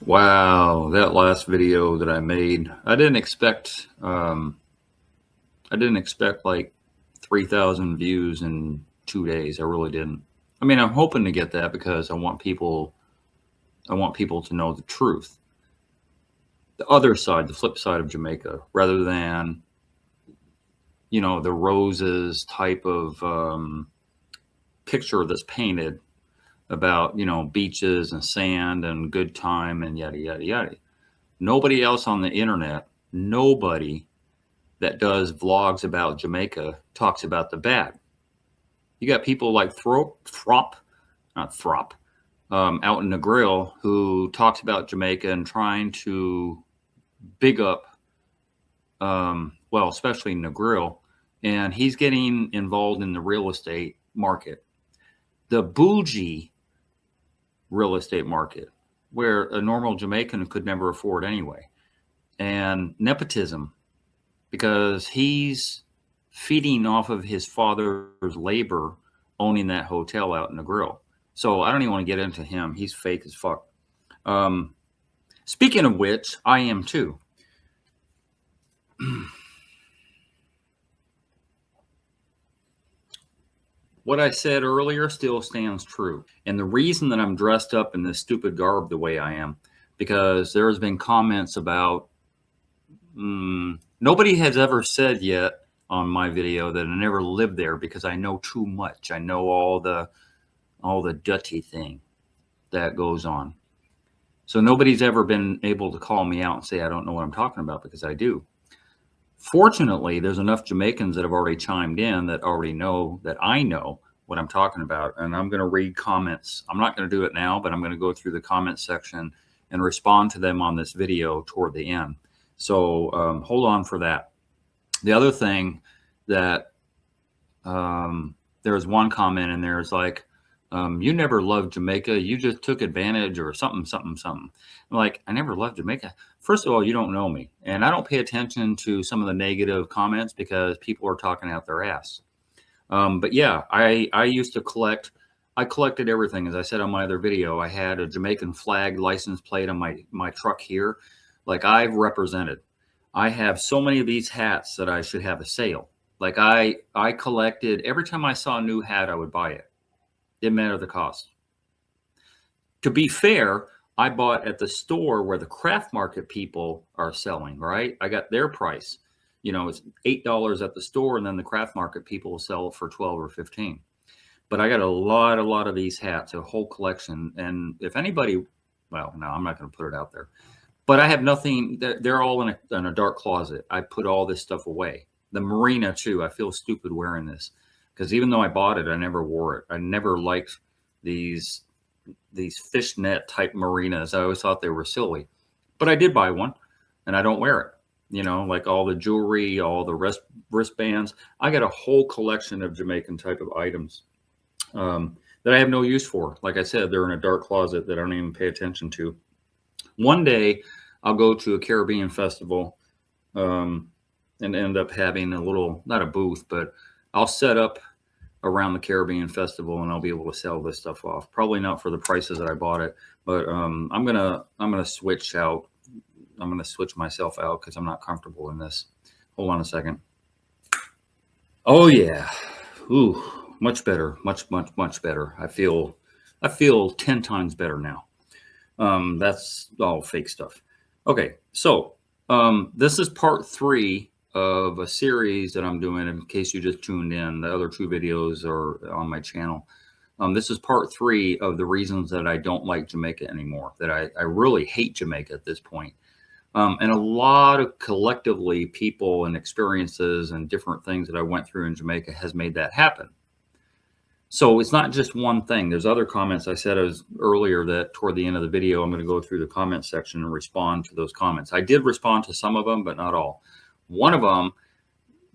Wow, that last video that I made, I didn't expect like 3,000 views in 2 days. I really didn't. I mean, I'm hoping to get that because I want people to know the truth, the other side, the flip side of Jamaica, rather than, the roses type of picture that's painted about, beaches and sand and good time and yada, yada, yada. Nobody else on the internet, nobody that does vlogs about Jamaica talks about the bad. You got people like not Throp, out in the grill who talks about Jamaica and trying to big up, well, especially in the grill, and he's getting involved in the real estate market, the bougie real estate market, where a normal Jamaican could never afford anyway, and nepotism, because he's feeding off of his father's labor owning that hotel out in the grill. So I don't even want to get into him. He's fake as fuck. Speaking of which, I am too. What I said earlier still stands true. And the reason that I'm dressed up in this stupid garb the way I am, because there has been comments about, nobody has ever said yet on my video that I never lived there because I know too much. I know all the dirty thing that goes on. So nobody's ever been able to call me out and say I don't know what I'm talking about, because I do. Fortunately, there's enough Jamaicans that have already chimed in that already know that I know what I'm talking about. And I'm going to read comments. I'm not going to do it now, but I'm going to go through the comment section and respond to them on this video toward the end. So hold on for that. The other thing that there's one comment in there is like, you never loved Jamaica. You just took advantage or something, something, something. I'm like, I never loved Jamaica. First of all, you don't know me. And I don't pay attention to some of the negative comments because people are talking out their ass. But yeah, I used to collect. I collected everything. As I said on my other video, I had a Jamaican flag license plate on my truck here. Like, I've represented. I have so many of these hats that I should have a sale. Like, I collected. Every time I saw a new hat, I would buy it. Didn't matter the cost. To be fair, I bought at the store where the craft market people are selling, right? I got their price. It's $8 at the store, and then the craft market people will sell it for 12 or 15. But I got a lot of these hats, a whole collection. And if anybody, well, no, I'm not going to put it out there. But I have nothing. They're all in a dark closet. I put all this stuff away. The Marina too. I feel stupid wearing this, because even though I bought it, I never wore it. I never liked these fishnet type marinas. I always thought they were silly, but I did buy one, and I don't wear it. Like all the jewelry, all the wristbands. I got a whole collection of Jamaican type of items that I have no use for. Like I said, they're in a dark closet that I don't even pay attention to. One day I'll go to a Caribbean festival and end up having a little, not a booth, but I'll set up around the Caribbean festival and I'll be able to sell this stuff off. Probably not for the prices that I bought it, but I'm gonna switch out. I'm gonna switch myself out because I'm not comfortable in this. Hold on a second. Oh yeah, ooh, much better, much better. I feel 10 times better now. That's all fake stuff. Okay, so this is part 3 of a series that I'm doing. In case you just tuned in, the other 2 videos are on my channel. This is part 3 of the reasons that I don't like Jamaica anymore, that I really hate Jamaica at this point. And a lot of collectively people and experiences and different things that I went through in Jamaica has made that happen. So it's not just one thing. There's other comments. I said earlier that toward the end of the video, I'm going to go through the comment section and respond to those comments. I did respond to some of them, but not all. One of them,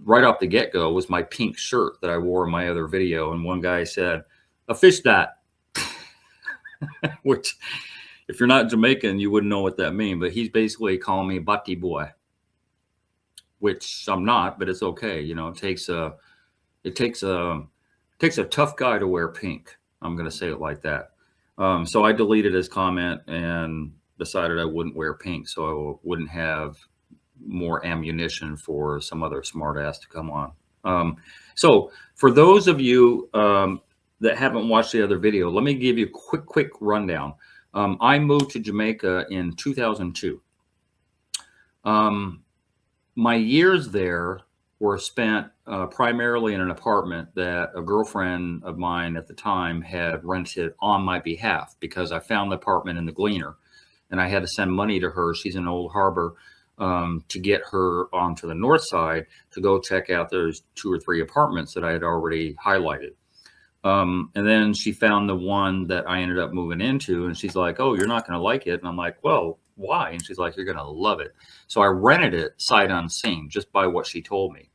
right off the get-go, was my pink shirt that I wore in my other video. And one guy said, "A fish that," which, if you're not Jamaican, you wouldn't know what that means. But he's basically calling me Bati boy, which I'm not, but it's okay. It takes a tough guy to wear pink. I'm going to say it like that. So I deleted his comment, and decided I wouldn't wear pink, so I wouldn't have more ammunition for some other smartass to come on. So for those of you that haven't watched the other video, let me give you a quick rundown. I moved to Jamaica in 2002. My years there were spent primarily in an apartment that a girlfriend of mine at the time had rented on my behalf, because I found the apartment in the Gleaner and I had to send money to her. She's in Old Harbor, to get her onto the north side to go check out those 2 or 3 apartments that I had already highlighted. And then she found the one that I ended up moving into, and she's like, "Oh, you're not going to like it." And I'm like, "Well, why?" And she's like, "You're going to love it." So I rented it sight unseen, just by what she told me.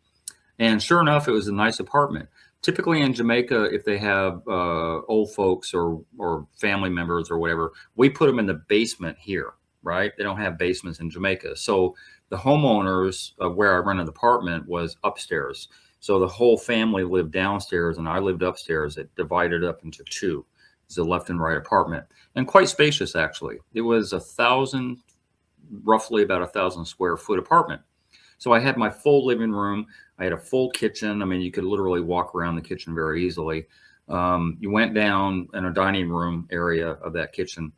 And sure enough, it was a nice apartment. Typically in Jamaica, if they have old folks or family members or whatever, we put them in the basement here, right? They don't have basements in Jamaica. So the homeowners where I rented the apartment was upstairs. So the whole family lived downstairs and I lived upstairs. It divided up into 2. It's a left and right apartment, and quite spacious, actually. It was roughly about 1,000 square foot apartment. So I had my full living room. I had a full kitchen. I mean, you could literally walk around the kitchen very easily. You went down in a dining room area of that kitchen.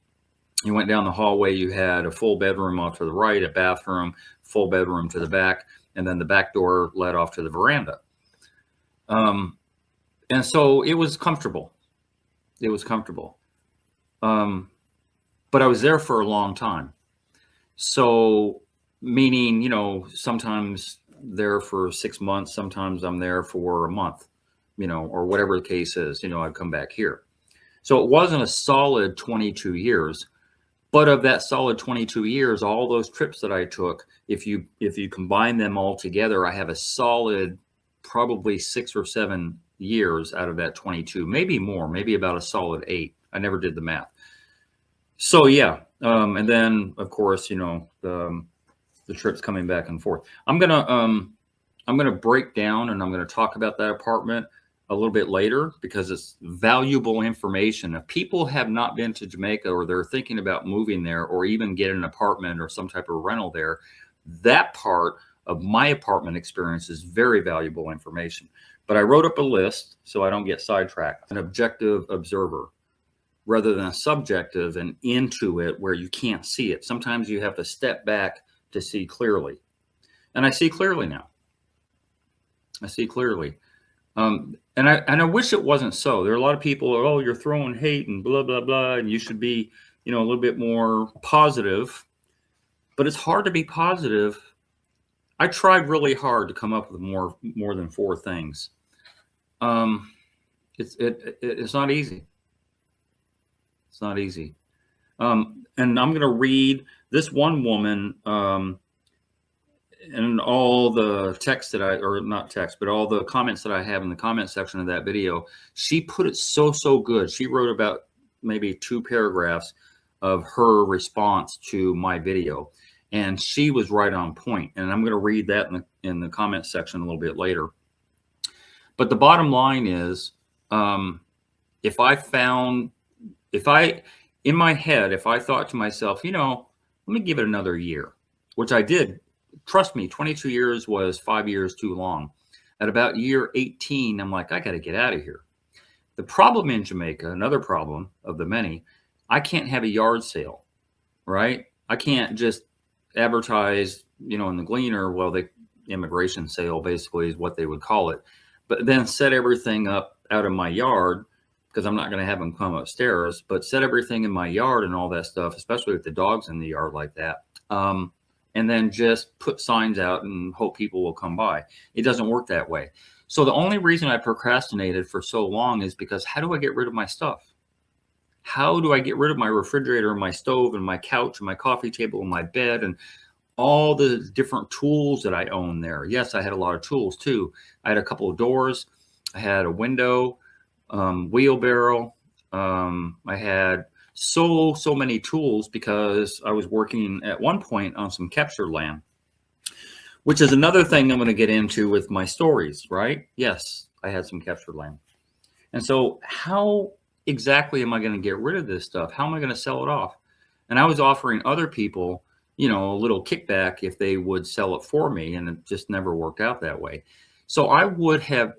You went down the hallway. You had a full bedroom off to the right, a bathroom, full bedroom to the back, and then the back door led off to the veranda. And so it was comfortable. It was comfortable. But I was there for a long time. So meaning, sometimes there for 6 months, sometimes I'm there for a month, or whatever the case is, I'd come back here. So it wasn't a solid 22 years, but of that solid 22 years, all those trips that I took, if you combine them all together, I have a solid probably 6 or 7 years out of that 22, maybe more, maybe about a solid 8. I never did the math. So yeah. And then of course, the trips coming back and forth. I'm gonna break down and I'm gonna talk about that apartment a little bit later, because it's valuable information. If people have not been to Jamaica, or they're thinking about moving there, or even get an apartment or some type of rental there, that part of my apartment experience is very valuable information. But I wrote up a list so I don't get sidetracked. An objective observer rather than a subjective and into it where you can't see it. Sometimes you have to step back to see clearly. And I see clearly now. I see clearly. And I wish it wasn't so. There are a lot of people, "Oh, you're throwing hate and blah, blah, blah, and you should be, a little bit more positive." But it's hard to be positive. I tried really hard to come up with more than 4 things. It's not easy. It's not easy. And I'm going to read this one woman, and all the text that or not text, but all the comments that I have in the comment section of that video. She put it so good. She wrote about maybe 2 paragraphs of her response to my video, and she was right on point. And I'm going to read that in the comment section a little bit later. But the bottom line is, if in my head, if I thought to myself, let me give it another year, which I did. Trust me, 22 years was 5 years too long. At about year 18, I'm like, I got to get out of here. The problem in Jamaica, another problem of the many, I can't have a yard sale, right? I can't just advertise, in the Gleaner. Well, the immigration sale basically is what they would call it. But then set everything up out of my yard, because I'm not going to have them come upstairs, but set everything in my yard and all that stuff, especially with the dogs in the yard like that. And then just put signs out and hope people will come by. It doesn't work that way. So the only reason I procrastinated for so long is because how do I get rid of my stuff? How do I get rid of my refrigerator and my stove and my couch and my coffee table and my bed and all the different tools that I own there? Yes, I had a lot of tools too. I had a couple of doors. I had a window, wheelbarrow. I had so many tools, because I was working at one point on some captured land, which is another thing I'm going to get into with my stories, right? Yes, I had some captured land. And so how exactly am I going to get rid of this stuff? How am I going to sell it off? And I was offering other people, a little kickback if they would sell it for me, and it just never worked out that way. So I would have,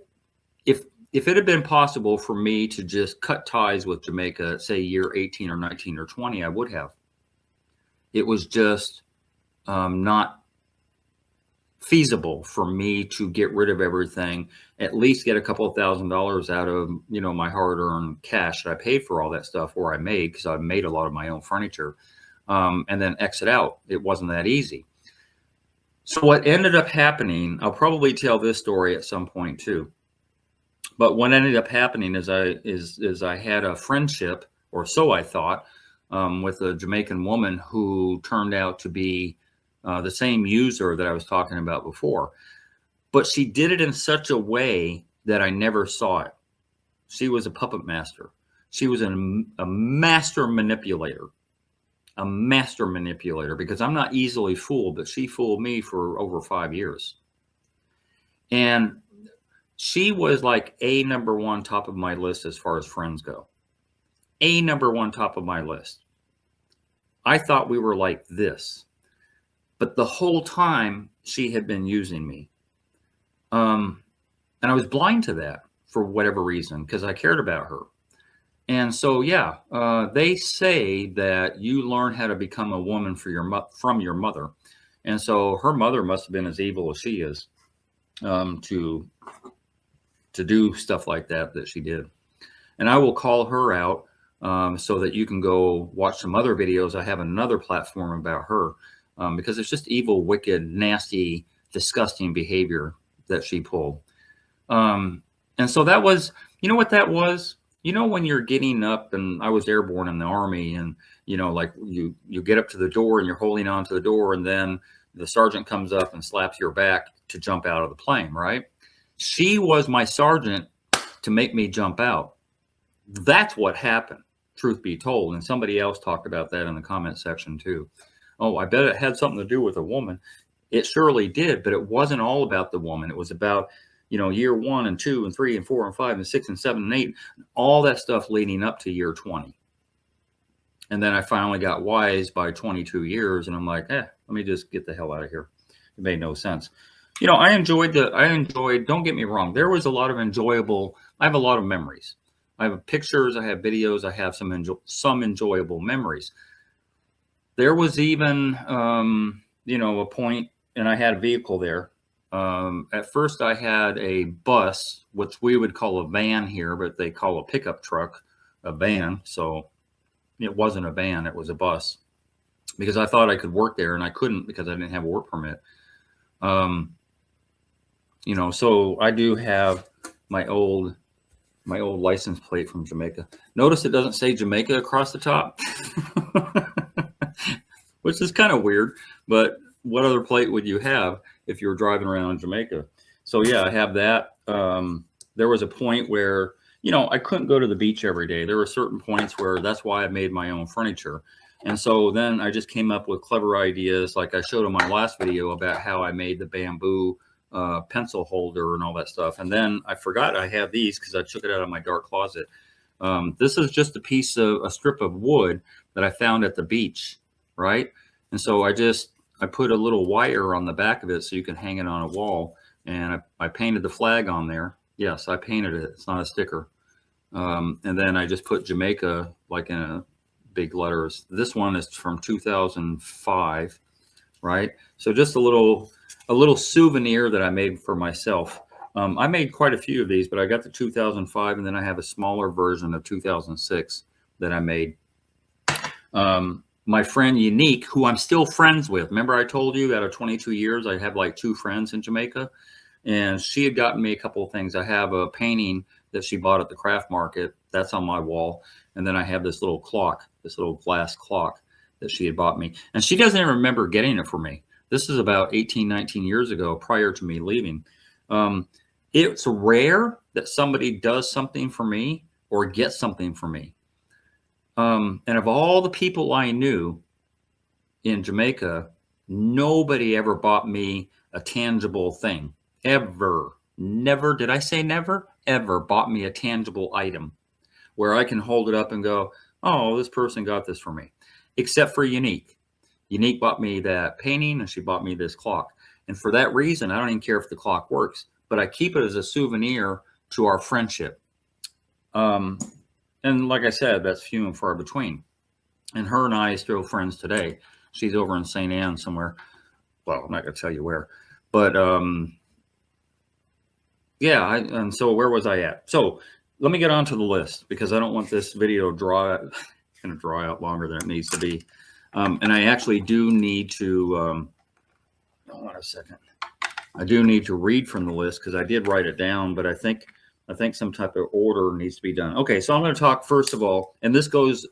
if it had been possible for me to just cut ties with Jamaica, say year 18 or 19 or 20, I would have. It was just not feasible for me to get rid of everything, at least get a couple of $1,000s out of, my hard-earned cash that I paid for all that stuff, or I made, because I made a lot of my own furniture, and then exit out. It wasn't that easy. So what ended up happening, I'll probably tell this story at some point too. But what ended up happening is I had a friendship, or so I thought, with a Jamaican woman who turned out to be the same user that I was talking about before. But she did it in such a way that I never saw it. She was a puppet master. She was a master manipulator. A master manipulator, because I'm not easily fooled, but she fooled me for over 5 years. And she was like a number one top of my list as far as friends go. A number one top of my list. I thought we were like this. But the whole time she had been using me. And I was blind to that for whatever reason, because I cared about her. And so, yeah, they say that you learn how to become a woman from your mother. And so her mother must have been as evil as she is, to do stuff like that she did. And I will call her out so that you can go watch some other videos. I have another platform about her because it's just evil, wicked, nasty, disgusting behavior that she pulled. And so that was, you know what that was? When you're getting up, and I was airborne in the Army, and, like you get up to the door and you're holding on to the door, and then the sergeant comes up and slaps your back to jump out of the plane, right? She was my sergeant to make me jump out. That's what happened, truth be told. And somebody else talked about that in the comment section too. Oh, I bet it had something to do with a woman. It surely did, but it wasn't all about the woman. It was about, year 1 and 2 and 3 and 4 and 5 and 6 and 7 and 8, all that stuff leading up to year 20. And then I finally got wise by 22 years, and I'm like, let me just get the hell out of here. It made no sense. I enjoyed, don't get me wrong, there was a lot of I have a lot of memories. I have pictures, I have videos, I have some enjoyable memories. There was even, a point, and I had a vehicle there. At first I had a bus, which we would call a van here, but they call a pickup truck a van. So it wasn't a van, it was a bus, because I thought I could work there, and I couldn't because I didn't have a work permit. So I do have my old license plate from Jamaica. Notice it doesn't say Jamaica across the top, which is kind of weird, but what other plate would you have if you were driving around in Jamaica? So yeah, I have that. There was a point where, I couldn't go to the beach every day. There were certain points where that's why I made my own furniture. And so then I just came up with clever ideas, like I showed in my last video about how I made the bamboo pencil holder and all that stuff. And then I forgot I had these because I took it out of my dark closet. This is just a strip of wood that I found at the beach, right? And so I put a little wire on the back of it so you can hang it on a wall. And I painted the flag on there. Yes, I painted it. It's not a sticker. And then I just put Jamaica like in a big letters. This one is from 2005, right? So just a little souvenir that I made for myself. I made quite a few of these, but I got the 2005, and then I have a smaller version of 2006 that I made. My friend Unique, who I'm still friends with. Remember I told you out of 22 years, I have like 2 friends in Jamaica, and she had gotten me a couple of things. I have a painting that she bought at the craft market. That's on my wall. And then I have this little clock, this little glass clock that she had bought me. And she doesn't even remember getting it for me. This is about 18, 19 years ago, prior to me leaving. It's rare that somebody does something for me or gets something for me. And of all the people I knew in Jamaica, nobody ever bought me a tangible thing. Ever. Never. Did I say never? Ever bought me a tangible item where I can hold it up and go, oh, this person got this for me. except for Unique. Unique bought me that painting and she bought me this clock. And for that reason, I don't even care if the clock works, but I keep it as a souvenir to our friendship. And like I said, that's few and far between. And her and I are still friends today. She's over in St. Anne somewhere. Well, I'm not going to tell you where, but yeah. And so where was I at? So let me get onto the list because I don't want this video to draw out longer than it needs to be. And I actually do need to, hold on a second. I do need to read from the list because I did write it down, but I think some type of order needs to be done. Okay, so I'm going to talk first of all, and this goes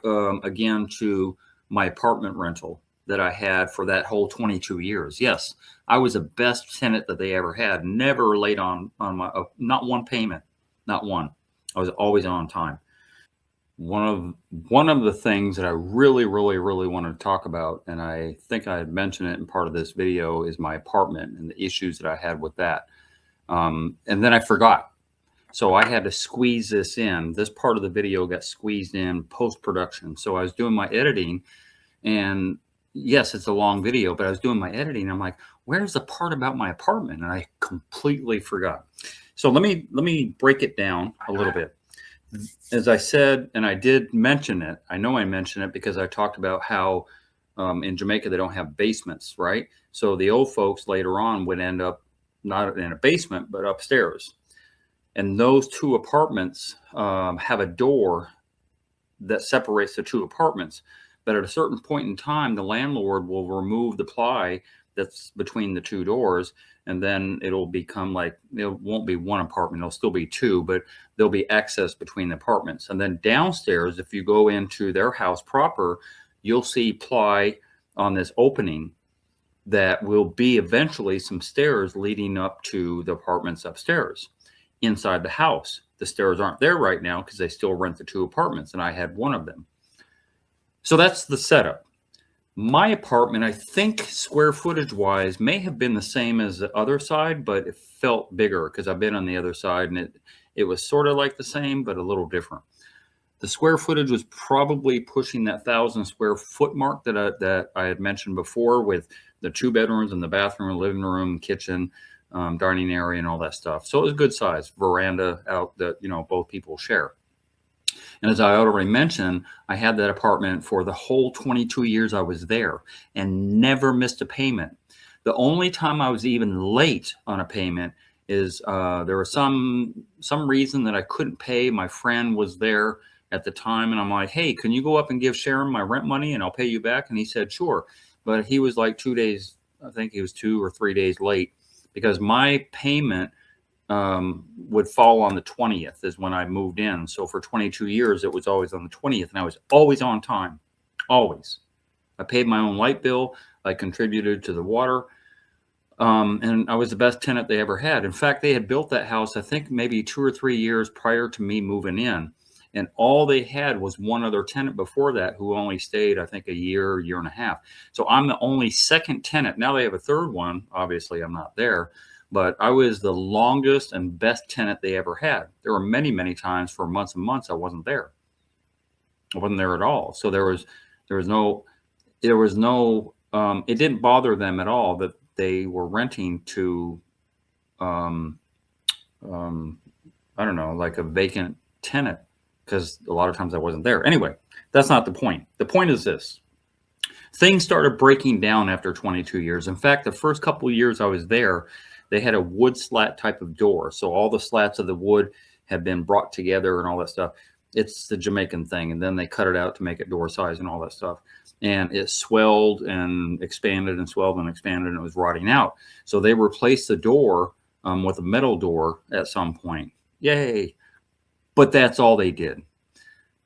again to my apartment rental that I had for that whole 22 years. Yes, I was the best tenant that they ever had. Never late on my not one payment, not one. I was always on time. One of the things that I really want to talk about, and I think I had mentioned it in part of this video, is my apartment and the issues that I had with that. And then I forgot. So I had to squeeze this in. This part of the video got squeezed in post-production. So I was doing my editing, and yes, it's a long video, but I was doing my editing. And I'm like, where's the part about my apartment? And I completely forgot. So let me break it down a little bit. As I said, and I did mention it, I know I mentioned it because I talked about how in Jamaica they don't have basements, right? So the old folks later on would end up not in a basement, but upstairs. And those two apartments have a door that separates the two apartments. But at a certain point in time, the landlord will remove the ply that's between the two doors, and then it'll become like, it won't be one apartment, it'll still be two, but there'll be access between the apartments. And then downstairs, if you go into their house proper, you'll see ply on this opening that will be eventually some stairs leading up to the apartments upstairs inside the house. The stairs aren't there right now because they still rent the two apartments, and I had one of them. So that's the setup. My apartment, I think square footage wise, may have been the same as the other side, but it felt bigger because I've been on the other side, and it was sort of like the same, but a little different. The square footage was probably pushing that 1,000 square foot mark that I had mentioned before, with the 2 bedrooms and the bathroom, living room, kitchen, dining area, and all that stuff. So it was a good size veranda out that, both people share. And as I already mentioned, I had that apartment for the whole 22 years I was there and never missed a payment. The only time I was even late on a payment is there was some reason that I couldn't pay. My friend was there at the time, and I'm like, hey, can you go up and give Sharon my rent money and I'll pay you back? And he said, sure. But he was like 2 days, I think he was 2 or 3 days late, because my payment would fall on the 20th is when I moved in. So for 22 years, it was always on the 20th, and I was always on time, always. I paid my own light bill. I contributed to the water. And I was the best tenant they ever had. In fact, they had built that house, I think maybe 2 or 3 years prior to me moving in. And all they had was one other tenant before that who only stayed, I think, a year and a half. So I'm the only second tenant. Now they have a third one. Obviously, I'm not there. But I was the longest and best tenant they ever had. There were many, many times for months and months I wasn't there. I wasn't there at all. So there was no, it didn't bother them at all that they were renting to, I don't know, like a vacant tenant, because a lot of times I wasn't there. Anyway, that's not the point. The point is this. Things started breaking down after 22 years. In fact, the first couple of years I was there, they had a wood slat type of door. So all the slats of the wood had been brought together and all that stuff. It's the Jamaican thing. And then they cut it out to make it door size and all that stuff. And it swelled and expanded and swelled and expanded, and it was rotting out. So they replaced the door with a metal door at some point. Yay. But that's all they did.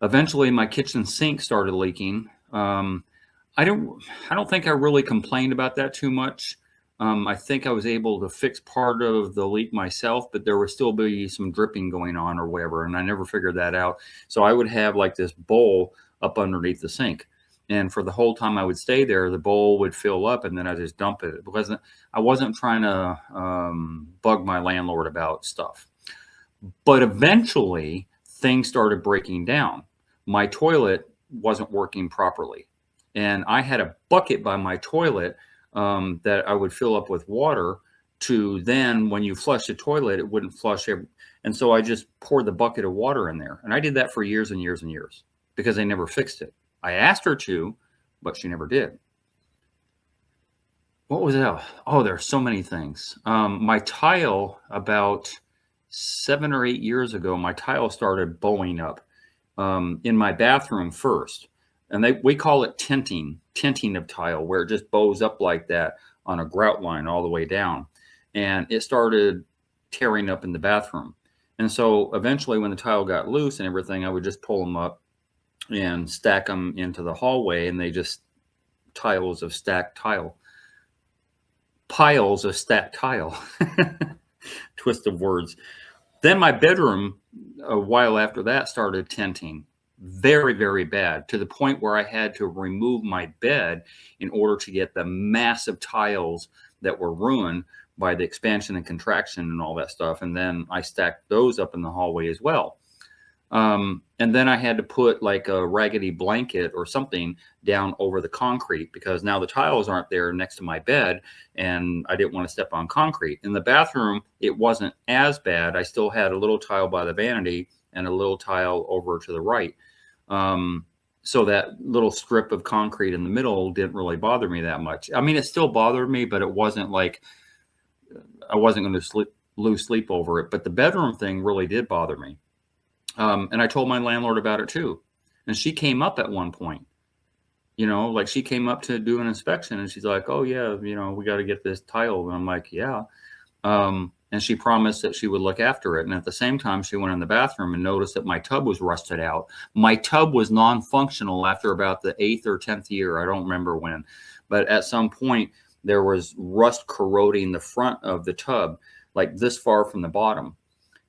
Eventually, my kitchen sink started leaking. I don't think I really complained about that too much. I think I was able to fix part of the leak myself, but there would still be some dripping going on or whatever, and I never figured that out. So I would have like this bowl up underneath the sink, and for the whole time I would stay there, the bowl would fill up, and then I just dump it, because I wasn't trying to bug my landlord about stuff. But eventually, things started breaking down. My toilet wasn't working properly. And I had a bucket by my toilet that I would fill up with water to then, when you flush the toilet, it wouldn't flush. And so I just poured the bucket of water in there. And I did that for years and years and years because they never fixed it. I asked her to, but she never did. What was that? Oh, there are so many things. My tile, about 7 or 8 years ago, my tile started bowing up in my bathroom first. And we call it tinting of tile, where it just bows up like that on a grout line all the way down. And it started tearing up in the bathroom. And so eventually, when the tile got loose and everything, I would just pull them up and stack them into the hallway, and they just tiles of stacked tile, piles of stacked tile. Twist of words. Then my bedroom, a while after that, started tinting very, very bad, to the point where I had to remove my bed in order to get the massive tiles that were ruined by the expansion and contraction and all that stuff. And then I stacked those up in the hallway as well. And then I had to put like a raggedy blanket or something down over the concrete, because now the tiles aren't there next to my bed and I didn't want to step on concrete. In the bathroom, it wasn't as bad. I still had a little tile by the vanity and a little tile over to the right. So that little strip of concrete in the middle didn't really bother me that much. I mean, it still bothered me, but it wasn't like I wasn't going to lose sleep over it. But the bedroom thing really did bother me. And I told my landlord about it too. And she came up at one point, like she came up to do an inspection, and she's like, "Oh yeah, we got to get this tile." And I'm like, "Yeah." And she promised that she would look after it. And at the same time, she went in the bathroom and noticed that my tub was rusted out. My tub was non-functional after about the 8th or 10th year. I don't remember when, but at some point there was rust corroding the front of the tub, like this far from the bottom.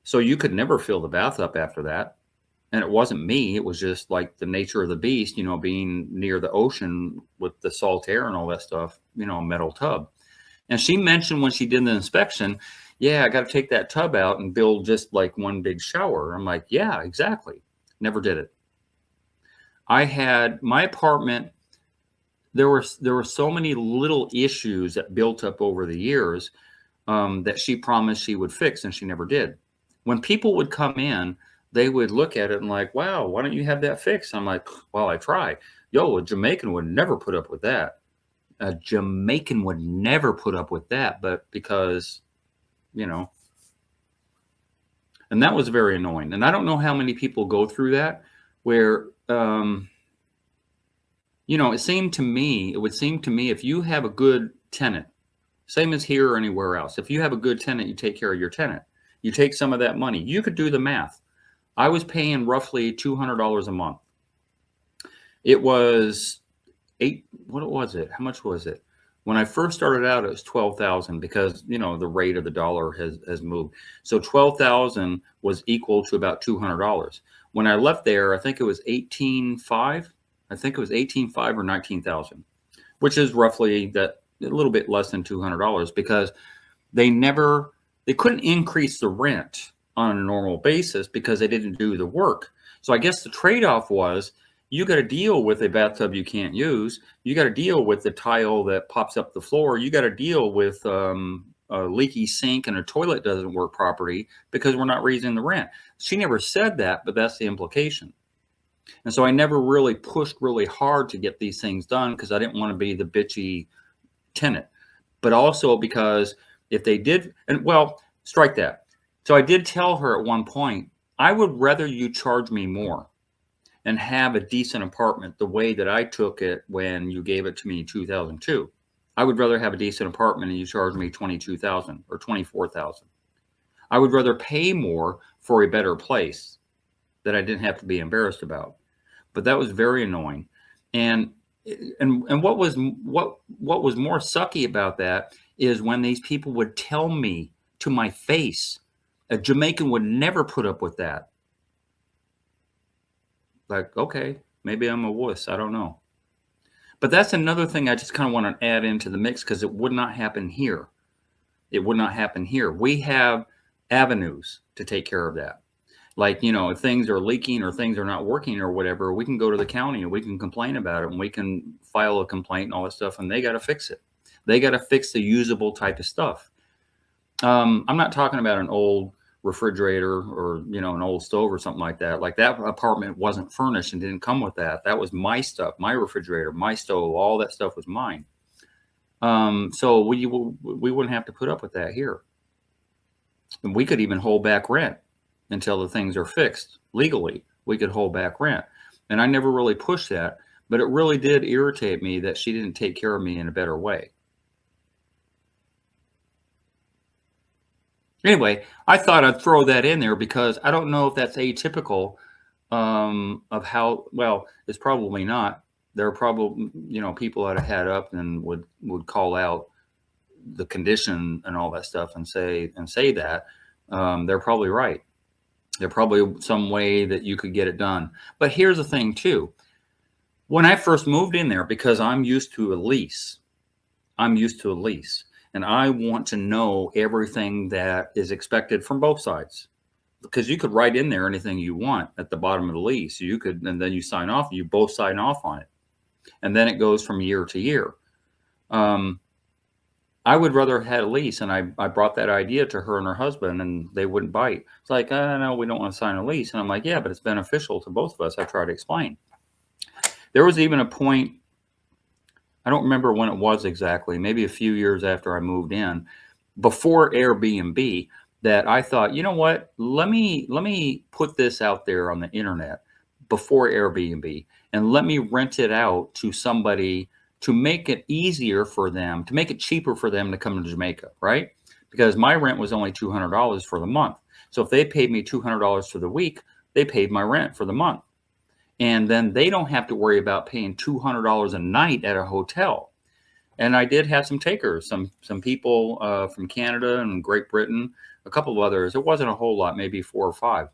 So you could never fill the bath up after that. And it wasn't me. It was just like the nature of the beast, being near the ocean with the salt air and all that stuff, a metal tub. And she mentioned when she did the inspection, "Yeah, I got to take that tub out and build just like one big shower." I'm like, "Yeah, exactly." Never did it. I had my apartment. There were so many little issues that built up over the years that she promised she would fix, and she never did. When people would come in, they would look at it and like, "Wow, why don't you have that fixed?" I'm like, "Well, I try." Yo, a Jamaican would never put up with that. A Jamaican would never put up with that, but because, and that was very annoying. And I don't know how many people go through that, where, it would seem to me, if you have a good tenant, same as here or anywhere else, if you have a good tenant, you take care of your tenant. You take some of that money. You could do the math. I was paying roughly $200 a month. It was what was it? How much was it? When I first started out, it was 12,000, because, the rate of the dollar has moved. So 12,000 was equal to about $200. When I left there, I think it was 18,500. I think it was 18,500 or 19,000, which is roughly that, a little bit less than $200, because they couldn't increase the rent on a normal basis because they didn't do the work. So I guess the trade-off was, you got to deal with a bathtub you can't use. You got to deal with the tile that pops up the floor. You got to deal with a leaky sink and a toilet doesn't work properly because we're not raising the rent. She never said that, but that's the implication. And so I never really pushed really hard to get these things done, because I didn't want to be the bitchy tenant. But also because if they did, and well, strike that. So I did tell her at one point, I would rather you charge me more and have a decent apartment the way that I took it when you gave it to me in 2002. I would rather have a decent apartment and you charge me 22,000 or 24,000. I would rather pay more for a better place that I didn't have to be embarrassed about. But that was very annoying. And what was more sucky about that is when these people would tell me to my face, a Jamaican would never put up with that. Like, okay, maybe I'm a wuss. I don't know. But that's another thing I just kind of want to add into the mix, because it would not happen here. It would not happen here. We have avenues to take care of that. Like, if things are leaking or things are not working or whatever, we can go to the county and we can complain about it and we can file a complaint and all that stuff, and they got to fix it. They got to fix the usable type of stuff. I'm not talking about an old refrigerator or, an old stove or something like that. Like, that apartment wasn't furnished and didn't come with that. That was my stuff, my refrigerator, my stove, all that stuff was mine. So we wouldn't have to put up with that here. And we could even hold back rent until the things are fixed legally. We could hold back rent. And I never really pushed that, but it really did irritate me that she didn't take care of me in a better way. Anyway, I thought I'd throw that in there because I don't know if that's atypical of how, well, it's probably not. There are probably, people that have had up and would call out the condition and all that stuff and say that. They're probably right. There's probably some way that you could get it done. But here's the thing too. When I first moved in there, because I'm used to a lease, and I want to know everything that is expected from both sides. Because you could write in there anything you want at the bottom of the lease. You could, and then you sign off, you both sign off on it. And then it goes from year to year. I would rather have had a lease, and I brought that idea to her and her husband, and they wouldn't bite. It's like, no, we don't want to sign a lease. And I'm like, yeah, but it's beneficial to both of us. I tried to explain. There was even a point, I don't remember when it was exactly, maybe a few years after I moved in, before Airbnb, that I thought, you know what, let me put this out there on the internet before Airbnb, and let me rent it out to somebody to make it easier for them, to make it cheaper for them to come to Jamaica, right? Because my rent was only $200 for the month. So if they paid me $200 for the week, they paid my rent for the month. And then they don't have to worry about paying $200 a night at a hotel. And I did have some takers, some people from Canada and Great Britain, a couple of others. It wasn't a whole lot, maybe 4 or 5.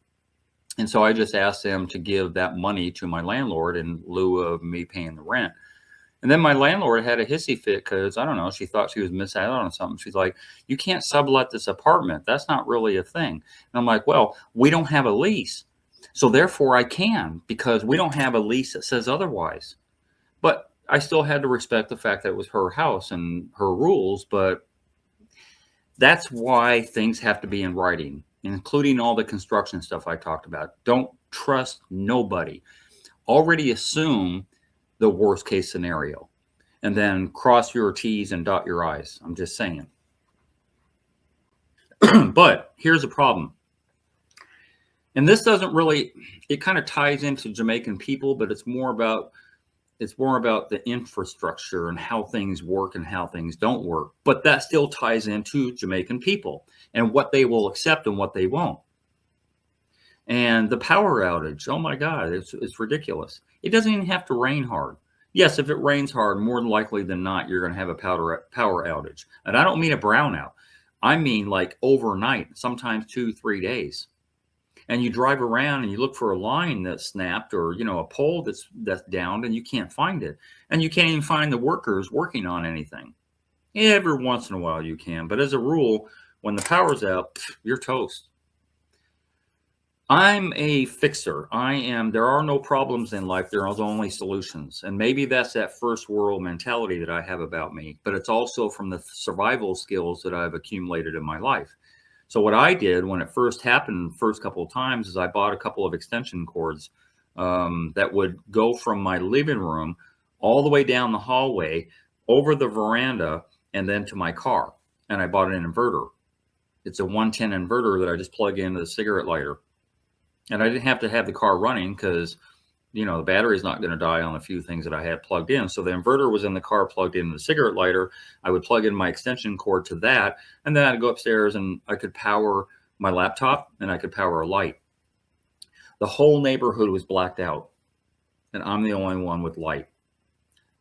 And so I just asked them to give that money to my landlord in lieu of me paying the rent. And then my landlord had a hissy fit because, I don't know, she thought she was missing out on something. She's like, you can't sublet this apartment. That's not really a thing. And I'm like, well, we don't have a lease. So therefore I can, because we don't have a lease that says otherwise. But I still had to respect the fact that it was her house and her rules. But that's why things have to be in writing, including all the construction stuff I talked about. Don't trust nobody. Already assume the worst case scenario, and then cross your T's and dot your I's. I'm just saying. But here's the problem. And this doesn't really, it kind of ties into Jamaican people, but it's more about the infrastructure and how things work and how things don't work. But that still ties into Jamaican people and what they will accept and what they won't. And the power outage, oh my God, it's ridiculous. It doesn't even have to rain hard. Yes, if it rains hard, more than likely than not, you're going to have a power outage. And I don't mean a brownout. I mean like overnight, sometimes 2-3 days. And you drive around and you look for a line that's snapped, or a pole that's downed, and you can't find it. And you can't even find the workers working on anything. Every once in a while you can, but as a rule, when the power's out, you're toast. I'm a fixer. There are no problems in life. There are only solutions. And maybe that's that first world mentality that I have about me, but it's also from the survival skills that I've accumulated in my life. So what I did when it first happened, first couple of times, is I bought a couple of extension cords that would go from my living room all the way down the hallway, over the veranda, and then to my car. And I bought an inverter. It's a 110 inverter that I just plug into the cigarette lighter. And I didn't have to have the car running because, the battery's not going to die on a few things that I had plugged in. So the inverter was in the car, plugged into the cigarette lighter. I would plug in my extension cord to that, and then I'd go upstairs and I could power my laptop and I could power a light. The whole neighborhood was blacked out, and I'm the only one with light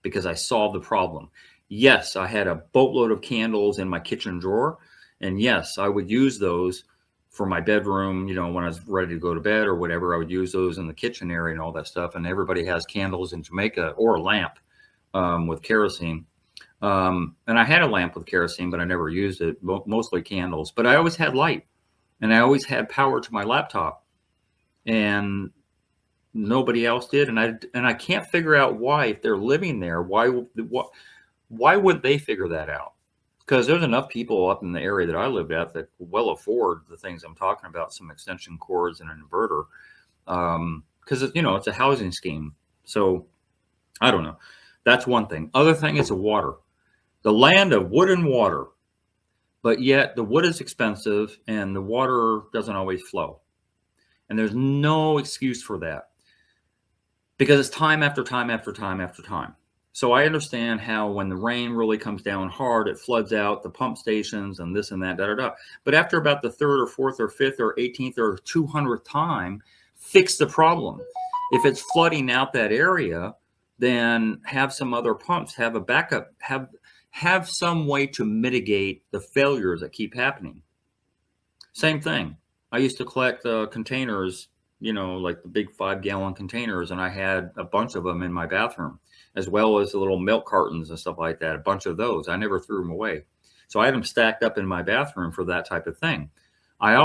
because I solved the problem. Yes, I had a boatload of candles in my kitchen drawer, and yes, I would use those for my bedroom, when I was ready to go to bed or whatever. I would use those in the kitchen area and all that stuff. And everybody has candles in Jamaica, or a lamp with kerosene. And I had a lamp with kerosene, but I never used it, mostly candles. But I always had light, and I always had power to my laptop. and nobody else did. And I can't figure out why, if they're living there, why would they figure that out? Because there's enough people up in the area that I lived at that well afford the things I'm talking about, some extension cords and an inverter. Because it's a housing scheme. So I don't know. That's one thing. Other thing is the water, the land of wood and water. But yet the wood is expensive and the water doesn't always flow. And there's no excuse for that, because it's time after time after time after time. So I understand how when the rain really comes down hard, it floods out the pump stations and this and that, da da da. But after about the third or fourth or fifth or 18th or 200th time, fix the problem. If it's flooding out that area, then have some other pumps, have a backup, have some way to mitigate the failures that keep happening. Same thing. I used to collect containers, like the big 5-gallon containers, and I had a bunch of them in my bathroom, as well as the little milk cartons and stuff like that. A bunch of those. I never threw them away. So I had them stacked up in my bathroom for that type of thing. I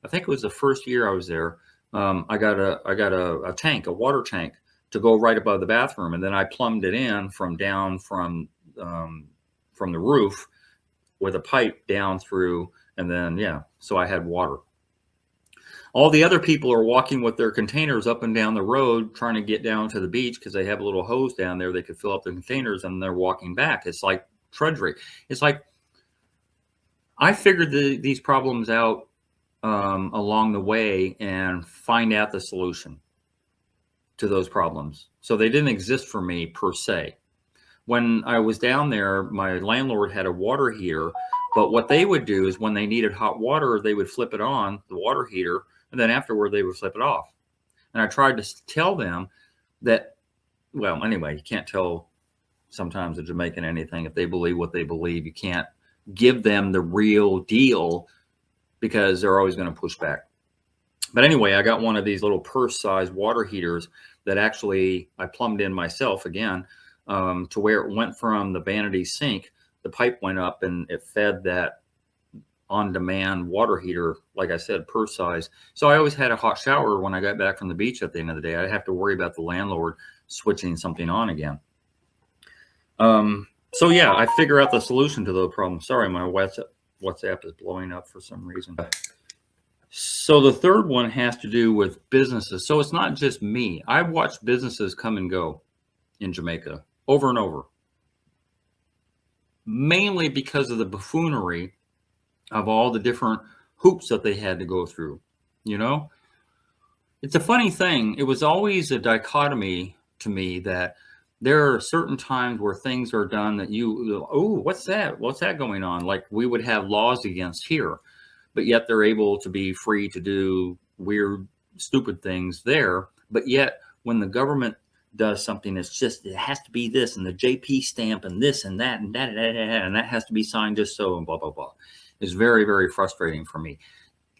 think it was the first year I was there, I got a tank, a water tank, to go right above the bathroom, and then I plumbed it in from the roof with a pipe down through, and then so I had water. All the other people are walking with their containers up and down the road trying to get down to the beach because they have a little hose down there they could fill up the containers, and they're walking back. It's like drudgery. It's like I figured these problems out along the way and find out the solution to those problems. So they didn't exist for me per se. When I was down there, my landlord had a water heater, but what they would do is when they needed hot water, they would flip it on, the water heater, and then afterward they would flip it off. And I tried to tell them that, well, anyway, you can't tell sometimes a Jamaican anything. If they believe what they believe, you can't give them the real deal because they're always going to push back. But anyway, I got one of these little purse-sized water heaters that actually I plumbed in myself again, to where it went from the vanity sink, the pipe went up and it fed that on-demand water heater, like I said, purse size. So I always had a hot shower when I got back from the beach at the end of the day. I'd have to worry about the landlord switching something on again. So yeah, I figure out the solution to those problems. Sorry, my WhatsApp is blowing up for some reason. So the third one has to do with businesses. So it's not just me. I've watched businesses come and go in Jamaica over and over, mainly because of the buffoonery of all the different hoops that they had to go through. It's a funny thing. It was always a dichotomy to me that there are certain times where things are done that what's that? What's that going on? Like we would have laws against here, but yet they're able to be free to do weird, stupid things there. But yet when the government does something, it has to be this and the JP stamp and this and that and that and that has to be signed just so, and blah, blah, blah. It's very, very frustrating for me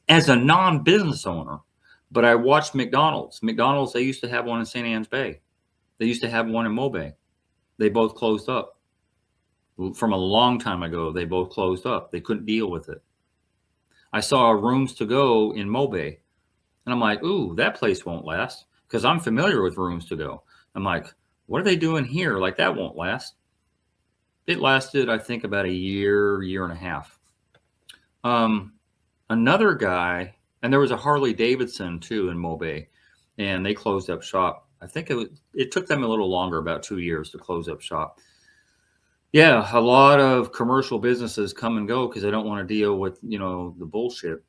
as a non-business owner. But I watched McDonald's. They used to have one in St. Anne's Bay. They used to have one in Mobay. They both closed up. From a long time ago, they both closed up. They couldn't deal with it. I saw Rooms to Go in Mobay, and I'm like, ooh, that place won't last, because I'm familiar with Rooms to Go. I'm like, what are they doing here? Like, that won't last. It lasted, I think, about a year and a half. Another guy, and there was a Harley Davidson too in Mobay, and they closed up shop. I think it took them a little longer, about 2 years, to close up shop. Yeah, a lot of commercial businesses come and go because they don't want to deal with, the bullshit.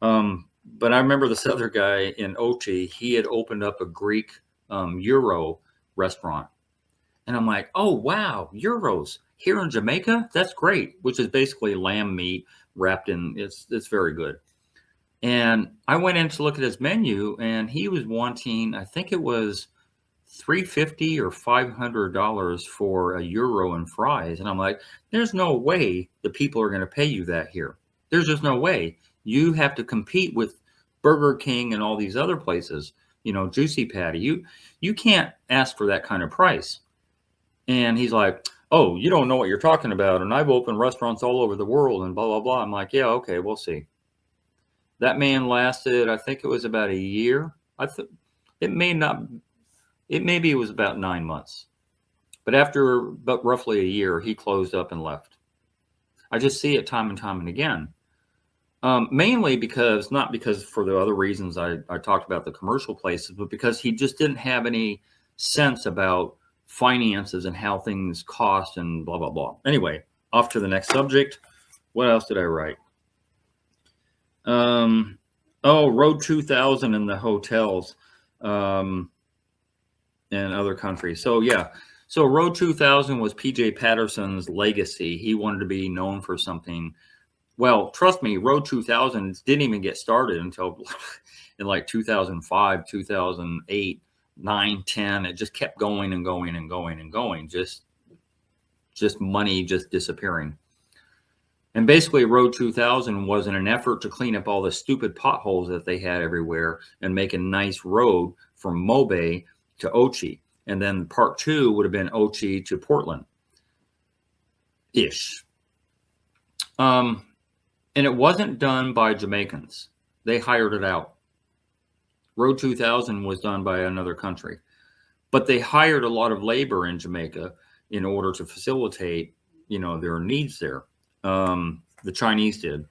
But I remember this other guy in Ochi, he had opened up a Greek Euro restaurant. And I'm like, oh, wow, Euros here in Jamaica? That's great, which is basically lamb meat wrapped in, it's very good. And I went in to look at his menu, and he was wanting, I think it was $350 or $500 for a euro and fries. And I'm like, there's no way the people are going to pay you that here. There's just no way. You have to compete with Burger King and all these other places, Juicy Patty. You can't ask for that kind of price. And he's like, oh, you don't know what you're talking about. And I've opened restaurants all over the world and blah, blah, blah. I'm like, yeah, okay, we'll see. That man lasted, I think it was about a year. It may not, it maybe it was about 9 months. But after about roughly a year, he closed up and left. I just see it time and time and again. Mainly because, not because for the other reasons I talked about the commercial places, but because he just didn't have any sense about finances and how things cost and blah, blah, blah. Anyway, off to the next subject. What else did I write? Road 2000 in the hotels and other countries. So, yeah. So Road 2000 was PJ Patterson's legacy. He wanted to be known for something. Well, trust me, Road 2000 didn't even get started until in like 2005, 2008, 9, 10. It just kept going and going and going and going. Just money just disappearing. And basically, Road 2000 was in an effort to clean up all the stupid potholes that they had everywhere and make a nice road from Mobay to Ochi. And then part 2 would have been Ochi to Portland-ish. And it wasn't done by Jamaicans. They hired it out. Road 2000 was done by another country. But they hired a lot of labor in Jamaica in order to facilitate, their needs there. The Chinese did.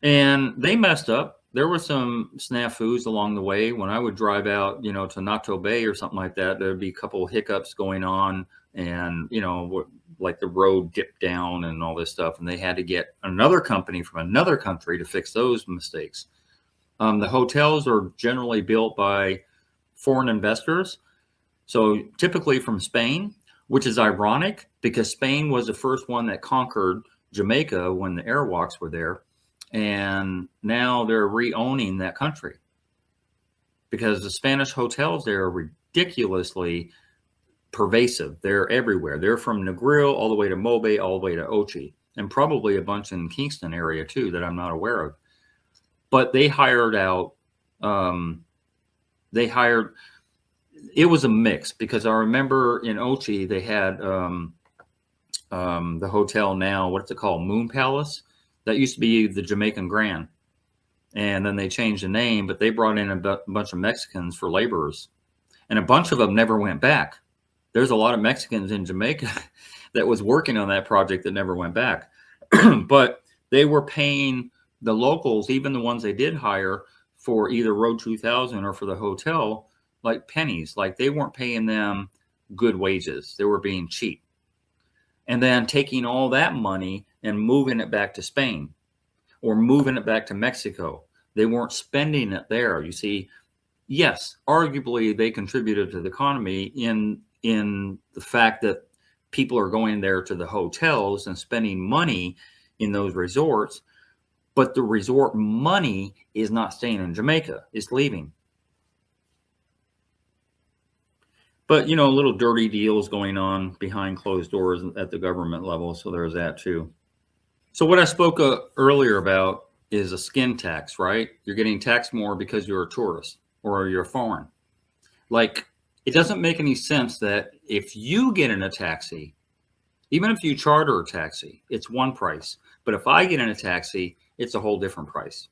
And they messed up. There were some snafus along the way. When I would drive out, to Nato Bay or something like that, there'd be a couple of hiccups going on and, like the road dipped down and all this stuff. And they had to get another company from another country to fix those mistakes. The hotels are generally built by foreign investors. So typically from Spain, which is ironic because Spain was the first one that conquered Jamaica when the Arawaks were there. And now they're re-owning that country because the Spanish hotels there are ridiculously pervasive. They're everywhere. They're from Negril all the way to Mobay, all the way to Ochi, and probably a bunch in Kingston area too that I'm not aware of. But they hired out, it was a mix because I remember in Ochi, they had the hotel now, what's it called? Moon Palace. That used to be the Jamaican Grand. And then they changed the name, but they brought in a bunch of Mexicans for laborers. And a bunch of them never went back. There's a lot of Mexicans in Jamaica that was working on that project that never went back. But they were paying the locals, even the ones they did hire for either Road 2000 or for the hotel, like pennies. Like they weren't paying them good wages. They were being cheap. And then taking all that money and moving it back to Spain or moving it back to Mexico. They weren't spending it there. You see, yes, arguably they contributed to the economy in the fact that people are going there to the hotels and spending money in those resorts, but the resort money is not staying in Jamaica, it's leaving. But, little dirty deals going on behind closed doors at the government level. So there's that too. So what I spoke earlier about is a skin tax, right? You're getting taxed more because you're a tourist or you're foreign. Like, it doesn't make any sense that if you get in a taxi, even if you charter a taxi, it's one price. But if I get in a taxi, it's a whole different price.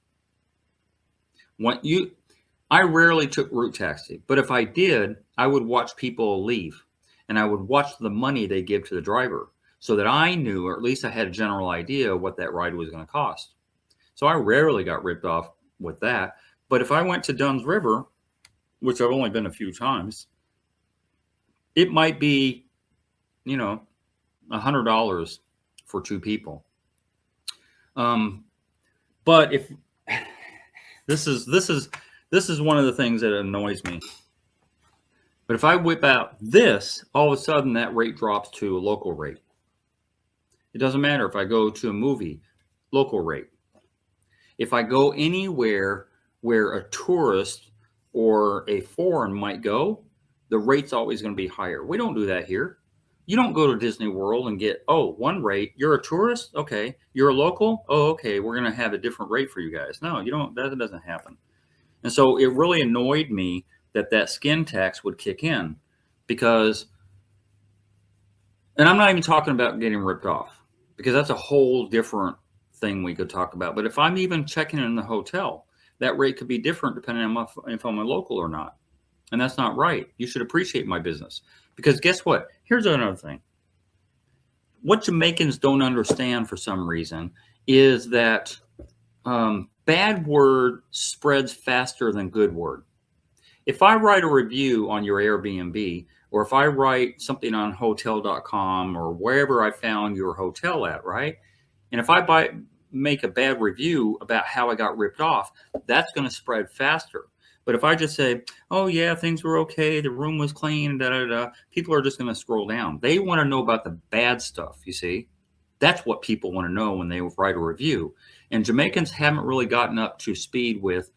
I rarely took route taxi, but if I did, I would watch people leave and I would watch the money they give to the driver so that I knew, or at least I had a general idea what that ride was going to cost. So I rarely got ripped off with that. But if I went to Dunn's River, which I've only been a few times, it might be, $100 for 2 people. But if this is one of the things that annoys me. But if I whip out this, all of a sudden that rate drops to a local rate. It doesn't matter if I go to a movie, local rate. If I go anywhere where a tourist or a foreign might go, the rate's always going to be higher. We don't do that here. You don't go to Disney World and get, one rate. You're a tourist? Okay. You're a local? Oh, okay. We're going to have a different rate for you guys. No, you don't. That doesn't happen. And so it really annoyed me that skin tax would kick in because, and I'm not even talking about getting ripped off because that's a whole different thing we could talk about. But if I'm even checking in the hotel, that rate could be different depending on if I'm a local or not. And that's not right. You should appreciate my business. Because guess what? Here's another thing. What Jamaicans don't understand for some reason is that bad word spreads faster than good word. If I write a review on your Airbnb, or if I write something on hotel.com or wherever I found your hotel at, right? And if I make a bad review about how I got ripped off, that's going to spread faster. But if I just say, oh yeah, things were okay, the room was clean, da da da, people are just going to scroll down. They want to know about the bad stuff, you see? That's what people want to know when they write a review. And Jamaicans haven't really gotten up to speed with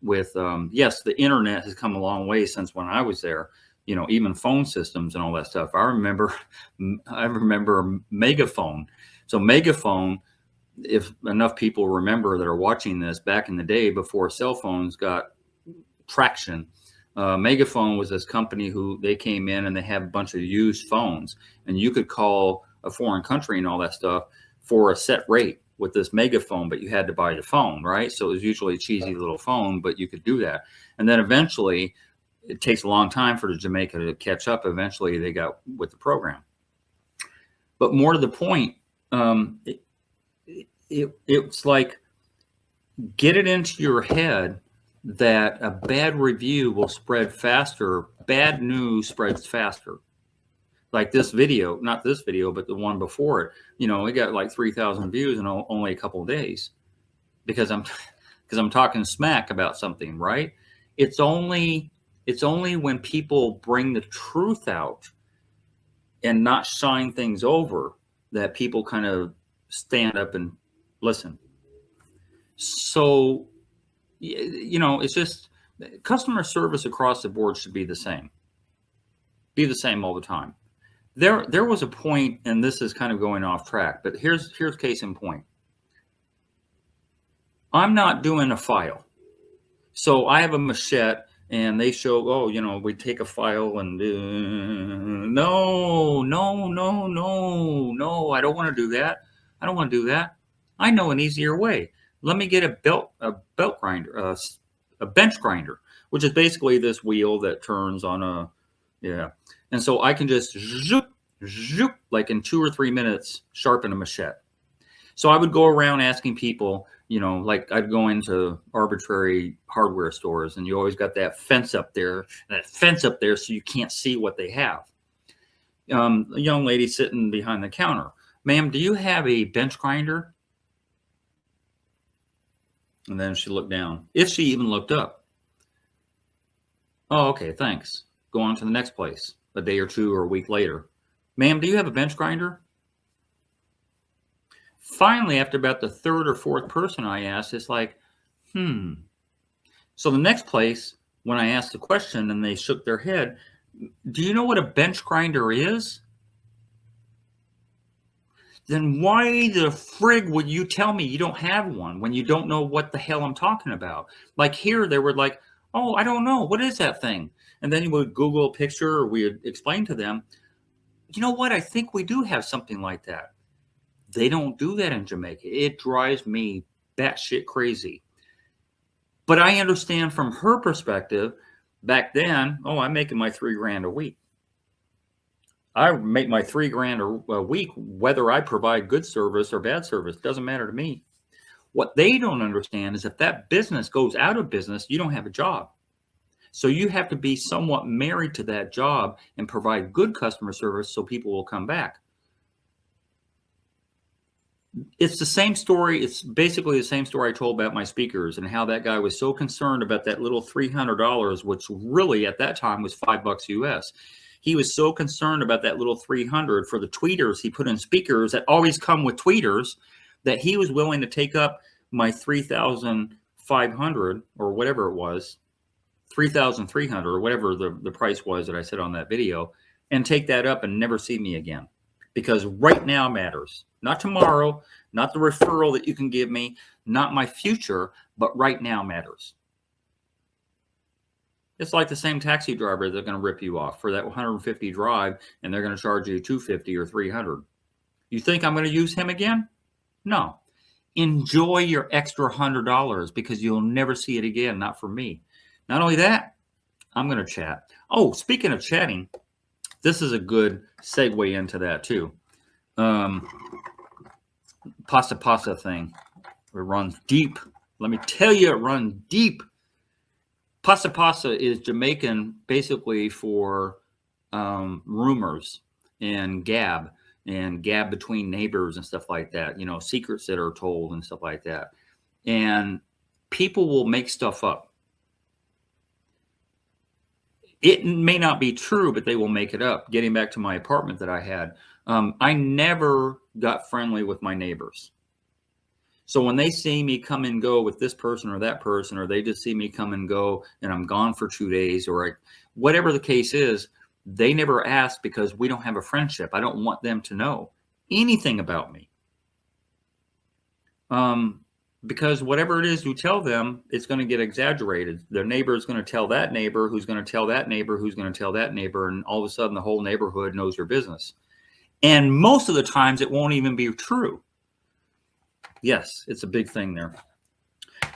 yes, the internet has come a long way since when I was there, even phone systems and all that stuff. I remember Megaphone. So Megaphone, if enough people remember that are watching this, back in the day before cell phones got traction, Megaphone was this company who they came in and they have a bunch of used phones, and you could call a foreign country and all that stuff for a set rate with this Megaphone, but you had to buy the phone, right? So it was usually a cheesy little phone, but you could do that. And then eventually, it takes a long time for the Jamaica to catch up. Eventually, they got with the program. But more to the point, it's like, get it into your head that a bad review will spread faster. Bad news spreads faster. Like this video, not this video, but the one before it, it got like 3,000 views in only a couple of days because I'm talking smack about something, right? It's only when people bring the truth out and not shine things over that people kind of stand up and listen. So, it's just customer service across the board should be the same all the time. There was a point, and this is kind of going off track, but here's case in point. I'm not doing a file. So I have a machete and they show, we take a file and no, I don't want to do that. I know an easier way. Let me get a belt grinder, a bench grinder, which is basically this wheel that turns on and so I can just zoop, like in 2 or 3 minutes, sharpen a machete. So I would go around asking people, like I'd go into arbitrary hardware stores and you always got that fence up there so you can't see what they have. A young lady sitting behind the counter, ma'am, do you have a bench grinder? And then she looked down, if she even looked up. Oh, okay, thanks. Go on to the next place a day or two or a week later. Ma'am, do you have a bench grinder? Finally, after about the third or fourth person I asked, it's like, So the next place, when I asked the question and they shook their head, do you know what a bench grinder is? Then why the frig would you tell me you don't have one when you don't know what the hell I'm talking about? Like here, they were like, oh, I don't know. What is that thing? And then you would Google a picture or we would explain to them, you know what? I think we do have something like that. They don't do that in Jamaica. It drives me batshit crazy. But I understand from her perspective, back then, I'm making my $3,000 a week. I make my $3,000 a week, whether I provide good service or bad service, doesn't matter to me. What they don't understand is if that business goes out of business, you don't have a job. So you have to be somewhat married to that job and provide good customer service so people will come back. It's the same story. It's basically the same story I told about my speakers and how that guy was so concerned about that little $300, which really at that time was $5 US. He was so concerned about that little 300 for the tweeters he put in speakers that always come with tweeters that he was willing to take up my 3,500 or whatever it was, 3,300 or whatever the price was that I said on that video, and take that up and never see me again. Because right now matters, not tomorrow, not the referral that you can give me, not my future, but right now matters. It's like the same taxi driver that's going to rip you off for that 150 drive, and they're going to charge you $250 or $300. You think I'm going to use him again? No. enjoy your extra $100 because you'll never see it again. Not from me. Not only that, I'm going to chat. Oh, speaking of chatting, this is a good segue into that too. Pasta thing. It runs deep. Let me tell you, it runs deep. Pasta is Jamaican basically for rumors and gab between neighbors and stuff like that. You know, secrets that are told and stuff like that. And people will make stuff up. It may not be true, but they will make it up. Getting back to my apartment that I had, I never got friendly with my neighbors. So when they see me come and go with this person or that person, or they just see me come and go and I'm gone for 2 days, or whatever the case is, they never ask because we don't have a friendship. I don't want them to know anything about me. Because whatever it is you tell them, it's going to get exaggerated. Their neighbor is going to tell that neighbor, who's going to tell that neighbor, who's going to tell that neighbor, and all of a sudden the whole neighborhood knows your business. And most of the times it won't even be true. Yes, it's a big thing there,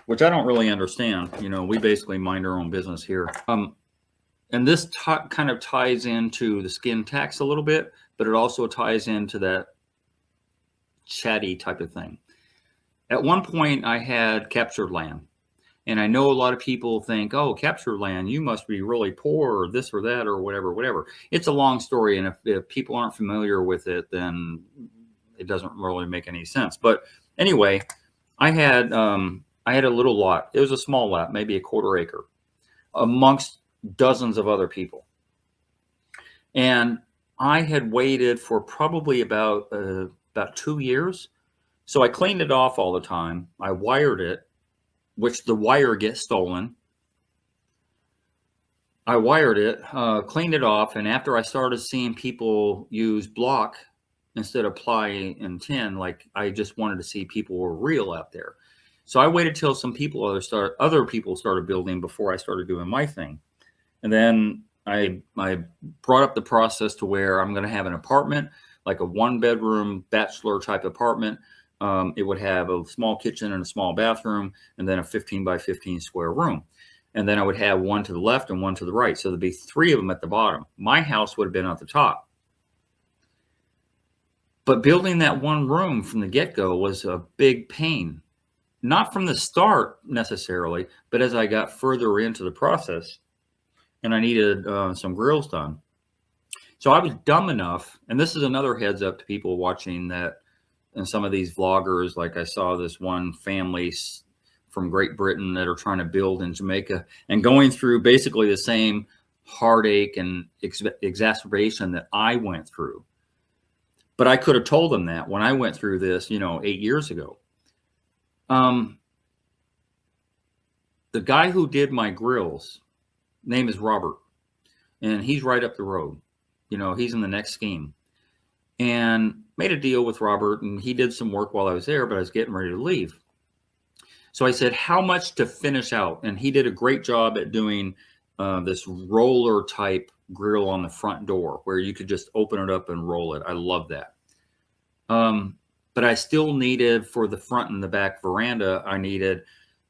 which I don't really understand. You know, we basically mind our own business here. And this kind of ties into the skin tax a little bit, but it also ties into that chatty type of thing. At one point, I had captured land. And I know a lot of people think, oh, captured land, you must be really poor or this or that or whatever. It's a long story. And if people aren't familiar with it, then it doesn't really make any sense. But anyway, I had a little lot. It was a small lot, maybe a 1/4 acre, amongst dozens of other people. And I had waited for probably about 2 years. So I cleaned it off all the time. I wired it, which the wire gets stolen. I wired it, cleaned it off. And after I started seeing people use block instead of ply and tin, like I just wanted to see people were real out there. So I waited till some people, other people started building before I started doing my thing. And then I brought up the process to where I'm going to have an apartment, like a 1-bedroom bachelor type apartment. It would have a small kitchen and a small bathroom, and then a 15 by 15 square room. And then I would have one to the left and one to the right. So there'd be 3 of them at the bottom. My house would have been at the top. But building that one room from the get-go was a big pain. Not from the start necessarily, but as I got further into the process and I needed some grills done. So I was dumb enough, and this is another heads up to people watching that, and some of these vloggers, like I saw this one family from Great Britain that are trying to build in Jamaica and going through basically the same heartache and exacerbation that I went through. But I could have told them that when I went through this, 8 years ago. The guy who did my grills, name is Robert, and he's right up the road. He's in the next scheme. And made a deal with Robert, and he did some work while I was there, but I was getting ready to leave. So I said, how much to finish out? And he did a great job at doing this roller type grill on the front door where you could just open it up and roll it. I love that. But I still needed, for the front and the back veranda, I needed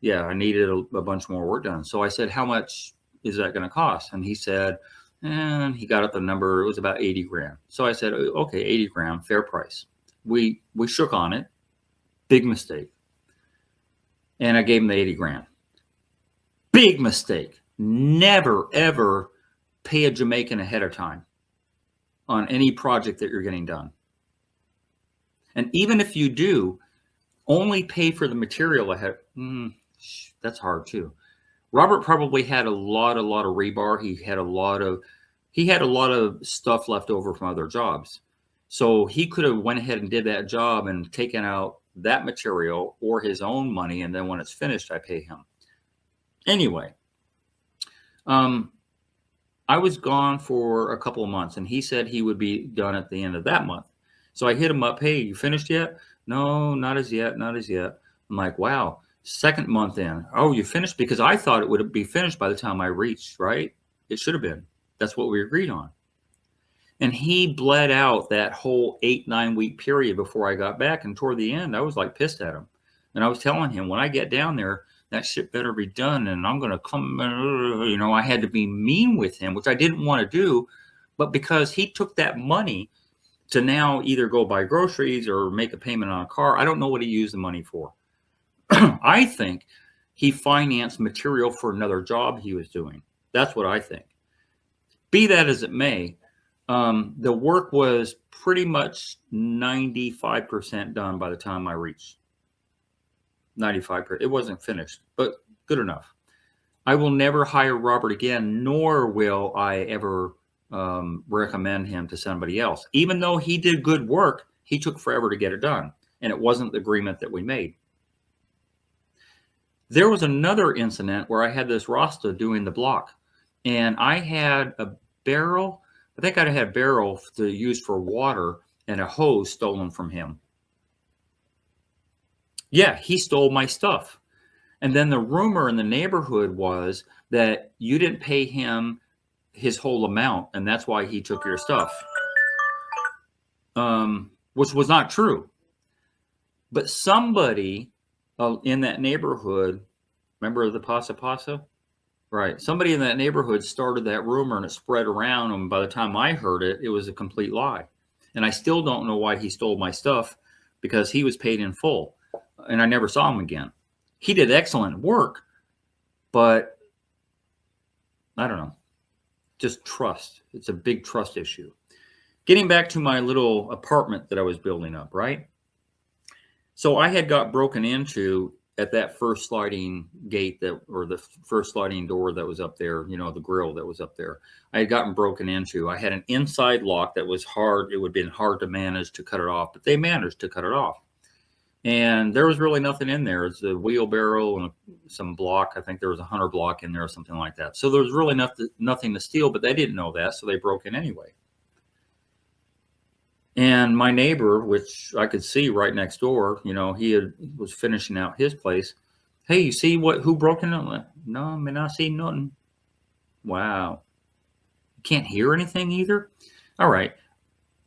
a bunch more work done. So I said, how much is that going to cost? And he said, and he got up the number, it was about 80 grand. So I said, okay, 80 grand, fair price. We shook on it. Big mistake. And I gave him the 80 grand. Big mistake. Never, ever pay a Jamaican ahead of time on any project that you're getting done. And even if you do, only pay for the material ahead. That's hard too. Robert probably had a lot of rebar. He had a lot of stuff left over from other jobs. So he could have went ahead and did that job and taken out that material or his own money. And then when it's finished, I pay him. Anyway, I was gone for a couple of months and he said he would be done at the end of that month. So I hit him up. Hey, you finished yet? No, not as yet. I'm like, wow. 2nd month in. Oh, you finished? Because I thought it would be finished by the time I reached, right? It should have been. That's what we agreed on. And he bled out that whole 8-9 week period before I got back. And toward the end, I was like pissed at him. And I was telling him, when I get down there, that shit better be done, and I'm going to come. I had to be mean with him, which I didn't want to do, but because he took that money to now either go buy groceries or make a payment on a car, I don't know what he used the money for. I think he financed material for another job he was doing. That's what I think. Be that as it may, the work was pretty much 95% done by the time I reached 95%. It wasn't finished, but good enough. I will never hire Robert again, nor will I ever recommend him to somebody else. Even though he did good work, he took forever to get it done, and it wasn't the agreement that we made. There was another incident where I had this Rasta doing the block, and I had a barrel. I think I had a barrel to use for water and a hose stolen from him. Yeah, he stole my stuff. And then the rumor in the neighborhood was that you didn't pay him his whole amount, and that's why he took your stuff, which was not true. But somebody in that neighborhood, remember the Pasa Pasa? Right. Somebody in that neighborhood started that rumor, and it spread around. And by the time I heard it, it was a complete lie. And I still don't know why he stole my stuff, because he was paid in full, and I never saw him again. He did excellent work, but I don't know. Just trust. It's a big trust issue. Getting back to my little apartment that I was building up, right? So I had got broken into at that first sliding gate or the first sliding door that was up there, the grill that was up there. I had gotten broken into. I had an inside lock that was hard. It would have been hard to manage to cut it off, but they managed to cut it off. And there was really nothing in there. It's a wheelbarrow and some block. I think there was a 100 block in there or something like that. So there was really nothing to steal, but they didn't know that, so they broke in anyway. And my neighbor, which I could see right next door, he was finishing out his place. Hey, you see who broke in? No, I mean, I see nothing. Wow. You can't hear anything either? All right.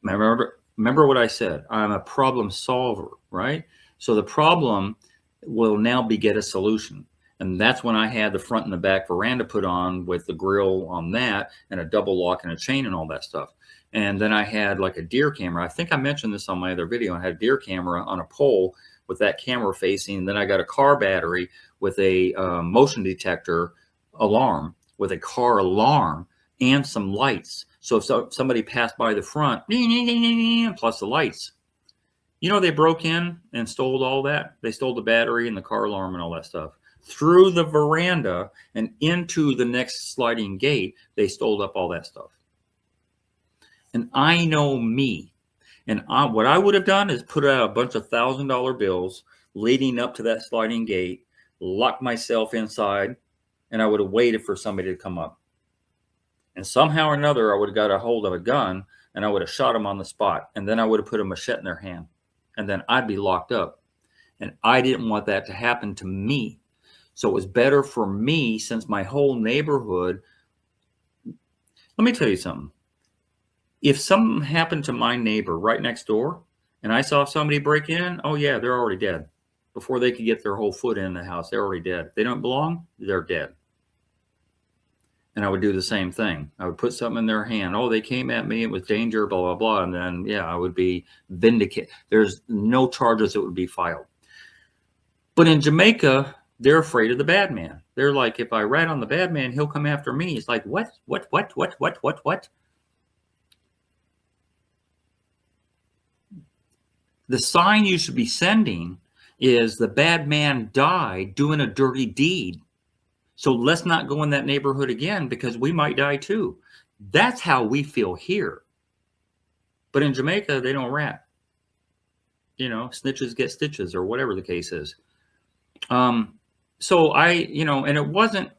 Remember what I said. I'm a problem solver, right? So the problem will now beget a solution. And that's when I had the front and the back veranda put on with the grill on that and a double lock and a chain and all that stuff. And then I had like a deer camera. I think I mentioned this on my other video. I had a deer camera on a pole with that camera facing. And then I got a car battery with a motion detector alarm, with a car alarm and some lights. So if somebody passed by the front, plus the lights. They broke in and stole all that. They stole the battery and the car alarm and all that stuff. Through the veranda and into the next sliding gate, they stole up all that stuff. And I know me. And what I would have done is put out a bunch of $1,000 bills leading up to that sliding gate, locked myself inside, and I would have waited for somebody to come up. And somehow or another, I would have got a hold of a gun, and I would have shot them on the spot. And then I would have put a machete in their hand. And then I'd be locked up. And I didn't want that to happen to me. So it was better for me, since my whole neighborhood. Let me tell you something. If something happened to my neighbor right next door, and I saw somebody break in, oh yeah, they're already dead. Before they could get their whole foot in the house, they're already dead. If they don't belong, they're dead. And I would do the same thing. I would put something in their hand. Oh, they came at me. It was danger, blah, blah, blah. And then, yeah, I would be vindicated. There's no charges that would be filed. But in Jamaica, they're afraid of the bad man. They're like, if I rat on the bad man, he'll come after me. It's like, what? The sign you should be sending is the bad man died doing a dirty deed. So let's not go in that neighborhood again, because we might die too. That's how we feel here. But in Jamaica, they don't rat. Snitches get stitches, or whatever the case is. So and it wasn't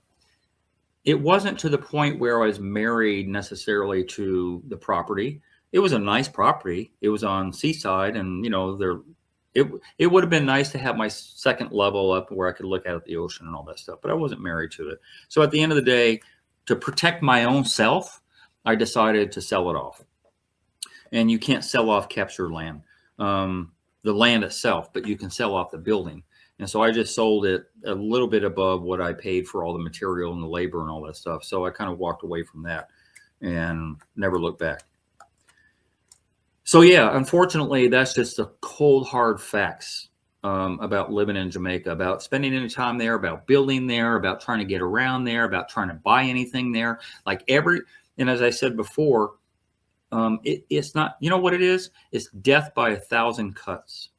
to the point where I was married necessarily to the property. It was a nice property. It was on Seaside, and it would have been nice to have my second level up where I could look out at the ocean and all that stuff, but I wasn't married to it. So at the end of the day, to protect my own self, I decided to sell it off. And you can't sell off captured land, the land itself, but you can sell off the building. And so I just sold it a little bit above what I paid for all the material and the labor and all that stuff. So I kind of walked away from that and never looked back. So yeah, unfortunately, that's just the cold, hard facts about living in Jamaica, about spending any time there, about building there, about trying to get around there, about trying to buy anything there. And as I said before, it's not, you know what it is? It's death by 1,000 cuts.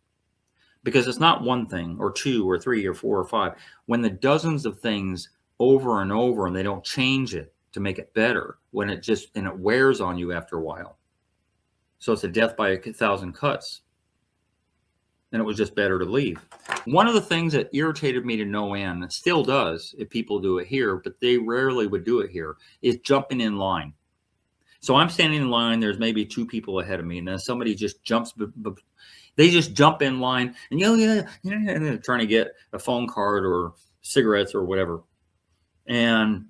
Because it's not one thing or two or three or four or five. When the dozens of things over and over and they don't change it to make it better, when it wears on you after a while. So it's a death by 1,000 cuts. And it was just better to leave. One of the things that irritated me to no end, and still does if people do it here, but they rarely would do it here, is jumping in line. So I'm standing in line, there's maybe 2 people ahead of me, and then somebody just jumps, they just jump in line and and they're trying to get a phone card or cigarettes or whatever. And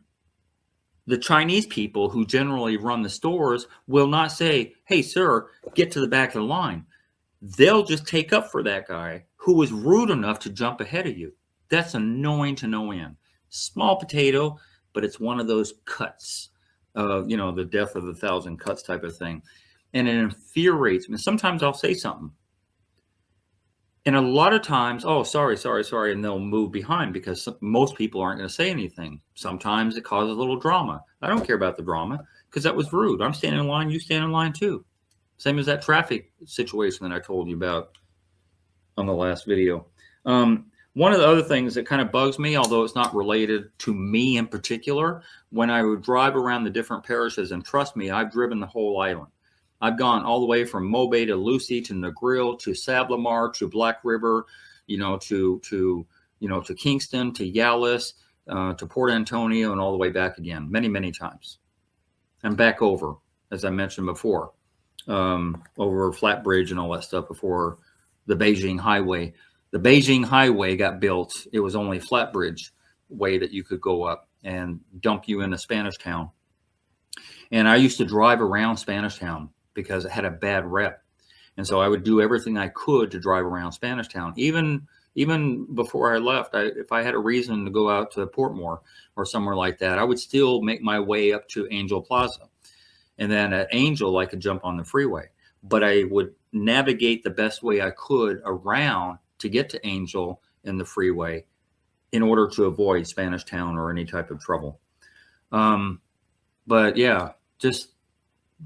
the Chinese people who generally run the stores will not say, "Hey, sir, get to the back of the line." They'll just take up for that guy who was rude enough to jump ahead of you. That's annoying to no end. Small potato, but it's one of those cuts. The death of 1,000 cuts type of thing. And it infuriates me. Sometimes I'll say something. And a lot of times, oh, sorry, and they'll move behind because most people aren't going to say anything. Sometimes it causes a little drama. I don't care about the drama because that was rude. I'm standing in line, you stand in line too. Same as that traffic situation that I told you about on the last video. One of the other things that kind of bugs me, although it's not related to me in particular, when I would drive around the different parishes, and trust me, I've driven the whole island. I've gone all the way from Mobay to Lucy to Negril to Sablamar to Black River, to Kingston to Yalis, to Port Antonio, and all the way back again, many, many times, and back over, as I mentioned before, over Flatbridge and all that stuff before the Beijing Highway. The Beijing Highway got built. It was only Flatbridge way that you could go up and dump you into Spanish Town. And I used to drive around Spanish Town because it had a bad rep. And so I would do everything I could to drive around Spanish Town. Even before I left, if I had a reason to go out to Portmore or somewhere like that, I would still make my way up to Angel Plaza. And then at Angel, I could jump on the freeway. But I would navigate the best way I could around to get to Angel in the freeway in order to avoid Spanish Town or any type of trouble. But yeah, just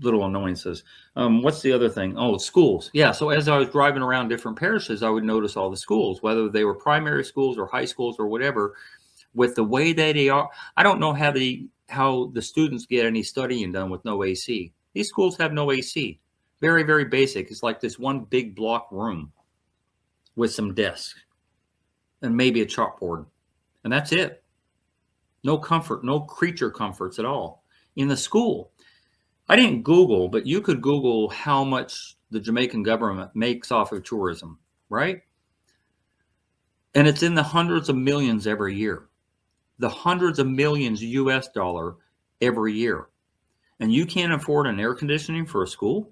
little annoyances. What's the other thing? Oh, schools. Yeah. So as I was driving around different parishes, I would notice all the schools, whether they were primary schools or high schools or whatever, with the way that they are. I don't know how the students get any studying done with no AC. These schools have no AC. Very, very basic. It's like this one big block room with some desks and maybe a chalkboard. And that's it. No comfort, no creature comforts at all in the school. I didn't Google, but you could Google how much the Jamaican government makes off of tourism, right? And it's in the hundreds of millions every year. The hundreds of millions US dollar every year. And you can't afford an air conditioning for a school?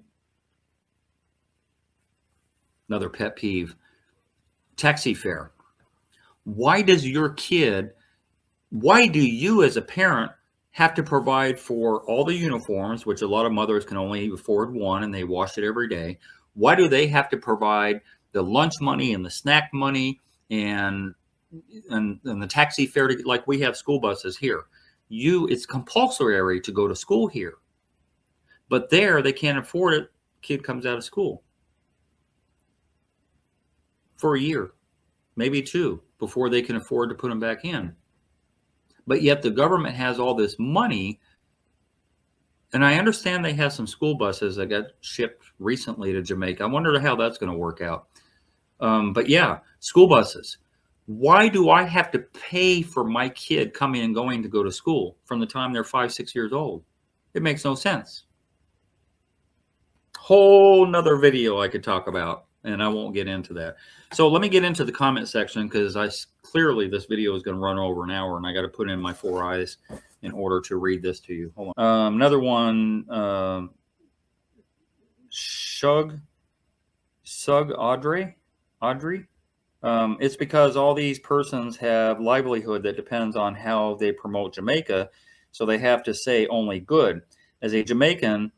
Another pet peeve. Taxi fare. Why do you as a parent have to provide for all the uniforms, which a lot of mothers can only afford one and they wash it every day? Why do they have to provide the lunch money and the snack money and the taxi fare like we have school buses here? It's compulsory to go to school here. But there they can't afford it. Kid comes out of school for a year, maybe 2, before they can afford to put them back in. But yet the government has all this money. And I understand they have some school buses that got shipped recently to Jamaica. I wonder how that's going to work out. But yeah, school buses. Why do I have to pay for my kid coming and going to go to school from the time they're 5, 6 years old? It makes no sense. Whole nother video I could talk about, and I won't get into that. So let me get into the comment section because clearly this video is going to run over an hour and I got to put in my 4 eyes in order to read this to you. Hold on. Another one, Sug Audrey. It's because all these persons have livelihood that depends on how they promote Jamaica, so they have to say only good. As a Jamaican,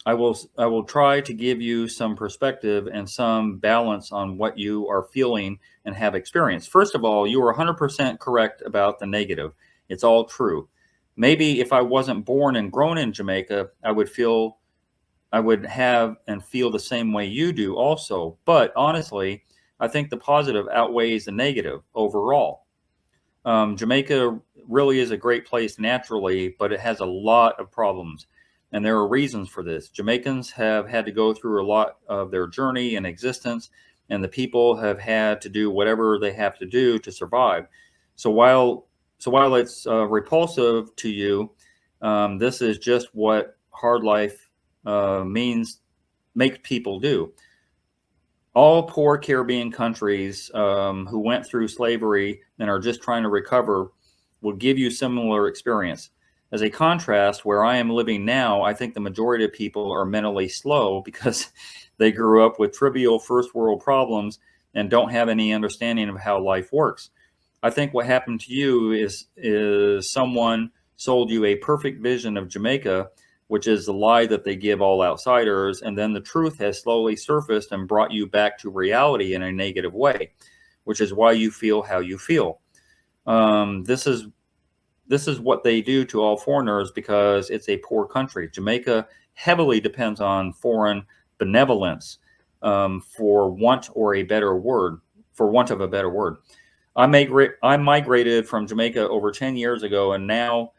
I will try to give you some perspective and some balance on what you are feeling and have experienced. First of all, you are 100% correct about the negative. It's all true. Maybe if I wasn't born and grown in Jamaica, I would have and feel the same way you do also. But honestly, I think the positive outweighs the negative overall. Jamaica really is a great place naturally, but it has a lot of problems. And there are reasons for this. Jamaicans have had to go through a lot of their journey and existence, and the people have had to do whatever they have to do to survive. So while it's repulsive to you, this is just what hard life means makes people do. All poor Caribbean countries who went through slavery and are just trying to recover will give you similar experience. As a contrast, where I am living now, I think the majority of people are mentally slow because they grew up with trivial first world problems and don't have any understanding of how life works. I think what happened to you is someone sold you a perfect vision of Jamaica, which is the lie that they give all outsiders, and then the truth has slowly surfaced and brought you back to reality in a negative way, which is why you feel how you feel. This is what they do to all foreigners because it's a poor country. Jamaica heavily depends on foreign benevolence, for want or a better word, for want of a better word. I migrated from Jamaica over 10 years ago, and now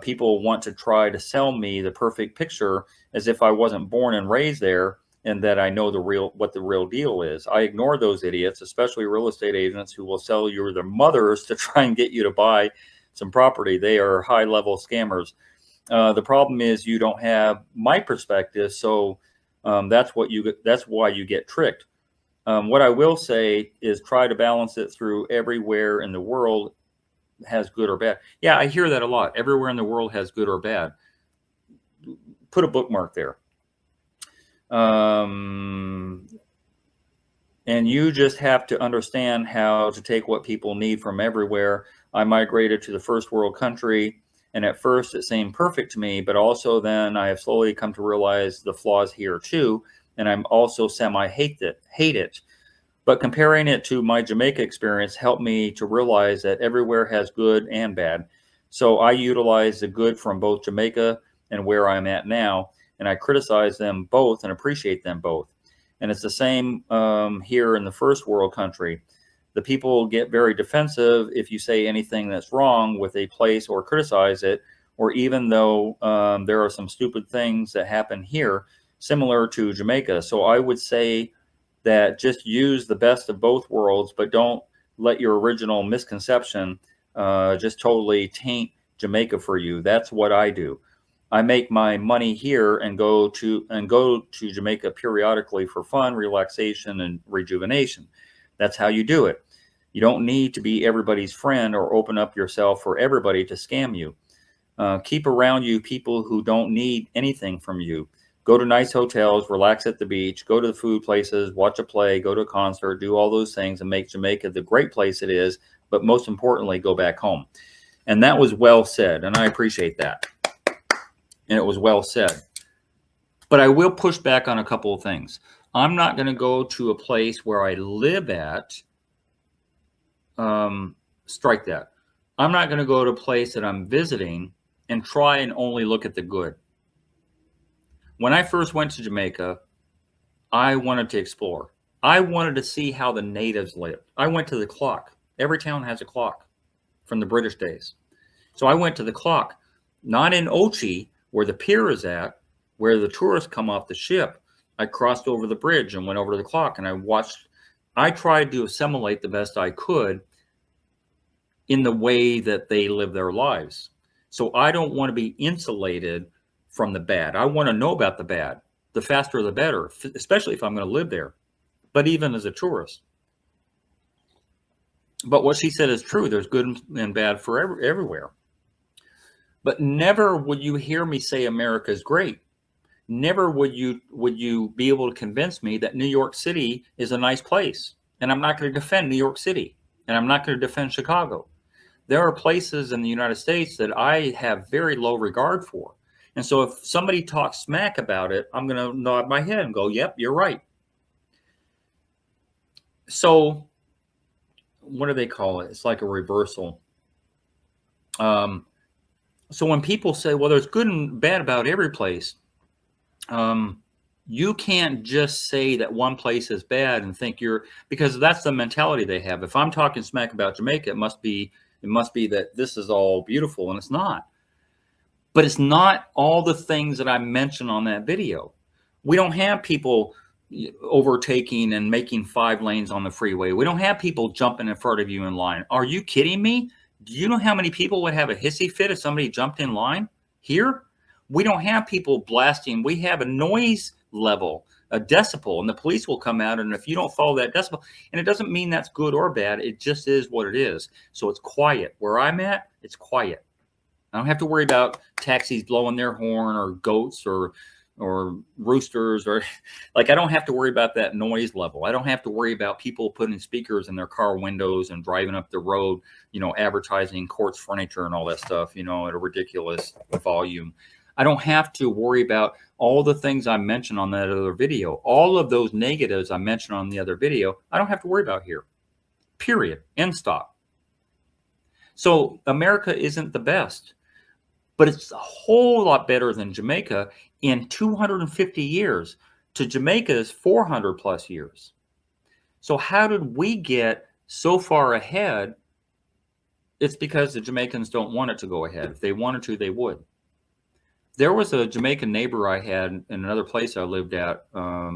people want to try to sell me the perfect picture as if I wasn't born and raised there and that I know what the real deal is. I ignore those idiots, especially real estate agents who will sell you their mothers to try and get you to buy some property. They are high level scammers. The problem is you don't have my perspective, so that's why you get tricked. What I will say is try to balance it through everywhere in the world has good or bad. Yeah, I hear that a lot. Everywhere in the world has good or bad. Put a bookmark there. And you just have to understand how to take what people need from everywhere. I migrated to the first world country, and at first it seemed perfect to me, but also then I have slowly come to realize the flaws here too, and I'm also hate it. But comparing it to my Jamaica experience helped me to realize that everywhere has good and bad. So I utilize the good from both Jamaica and where I'm at now, and I criticize them both and appreciate them both. And it's the same here in the first world country. The people get very defensive if you say anything that's wrong with a place or criticize it, or even though there are some stupid things that happen here, similar to Jamaica. So I would say that just use the best of both worlds, but don't let your original misconception just totally taint Jamaica for you. That's what I do. I make my money here and go to Jamaica periodically for fun, relaxation, and rejuvenation. That's how you do it. You don't need to be everybody's friend or open up yourself for everybody to scam you. Keep around you people who don't need anything from you. Go to nice hotels, relax at the beach, go to the food places, watch a play, go to a concert, do all those things and make Jamaica the great place it is. But most importantly, go back home. And that was well said, and I appreciate that. And it was well said. But I will push back on a couple of things. I'm not going to go to a place where I live at. Strike that. I'm not going to go to a place that I'm visiting and try and only look at the good. When I first went to Jamaica, I wanted to explore. I wanted to see how the natives lived. I went to the clock. Every town has a clock from the British days. So I went to the clock, not in Ochi, where the pier is at, where the tourists come off the ship. I crossed over the bridge and went over to the clock, and I tried to assimilate the best I could in the way that they live their lives. So I don't want to be insulated from the bad. I want to know about the bad. The faster the better, especially if I'm going to live there, but even as a tourist. But what she said is true. There's good and bad for everywhere. But never would you hear me say America's great. Never would you be able to convince me that New York City is a nice place. And I'm not going to defend New York City. And I'm not going to defend Chicago. There are places in the United States that I have very low regard for. And so if somebody talks smack about it, I'm going to nod my head and go, yep, you're right. So what do they call it? It's like a reversal. So when people say, well, there's good and bad about every place, you can't just say that one place is bad and think because that's the mentality they have. If I'm talking smack about Jamaica, it must be that this is all beautiful, and it's not. But it's not all the things that I mentioned on that video. We don't have people overtaking and making 5 lanes on the freeway. We don't have people jumping in front of you in line. Are you kidding me? Do you know how many people would have a hissy fit if somebody jumped in line here? We don't have people blasting. We have a noise level, a decibel, and the police will come out. And if you don't follow that decibel, and it doesn't mean that's good or bad, it just is what it is. So it's quiet. Where I'm at, it's quiet. I don't have to worry about taxis blowing their horn or goats or roosters or like I don't have to worry about that noise level. I don't have to worry about people putting speakers in their car windows and driving up the road, advertising Quartz furniture and all that stuff, at a ridiculous volume. I don't have to worry about all the things I mentioned on that other video. All of those negatives I mentioned on the other video, I don't have to worry about here. Period. End stop. So America isn't the best, but it's a whole lot better than Jamaica in 250 years to Jamaica's 400 plus years. So how did we get so far ahead? It's because the Jamaicans don't want it to go ahead. If they wanted to, they would. There was a Jamaican neighbor I had in another place I lived at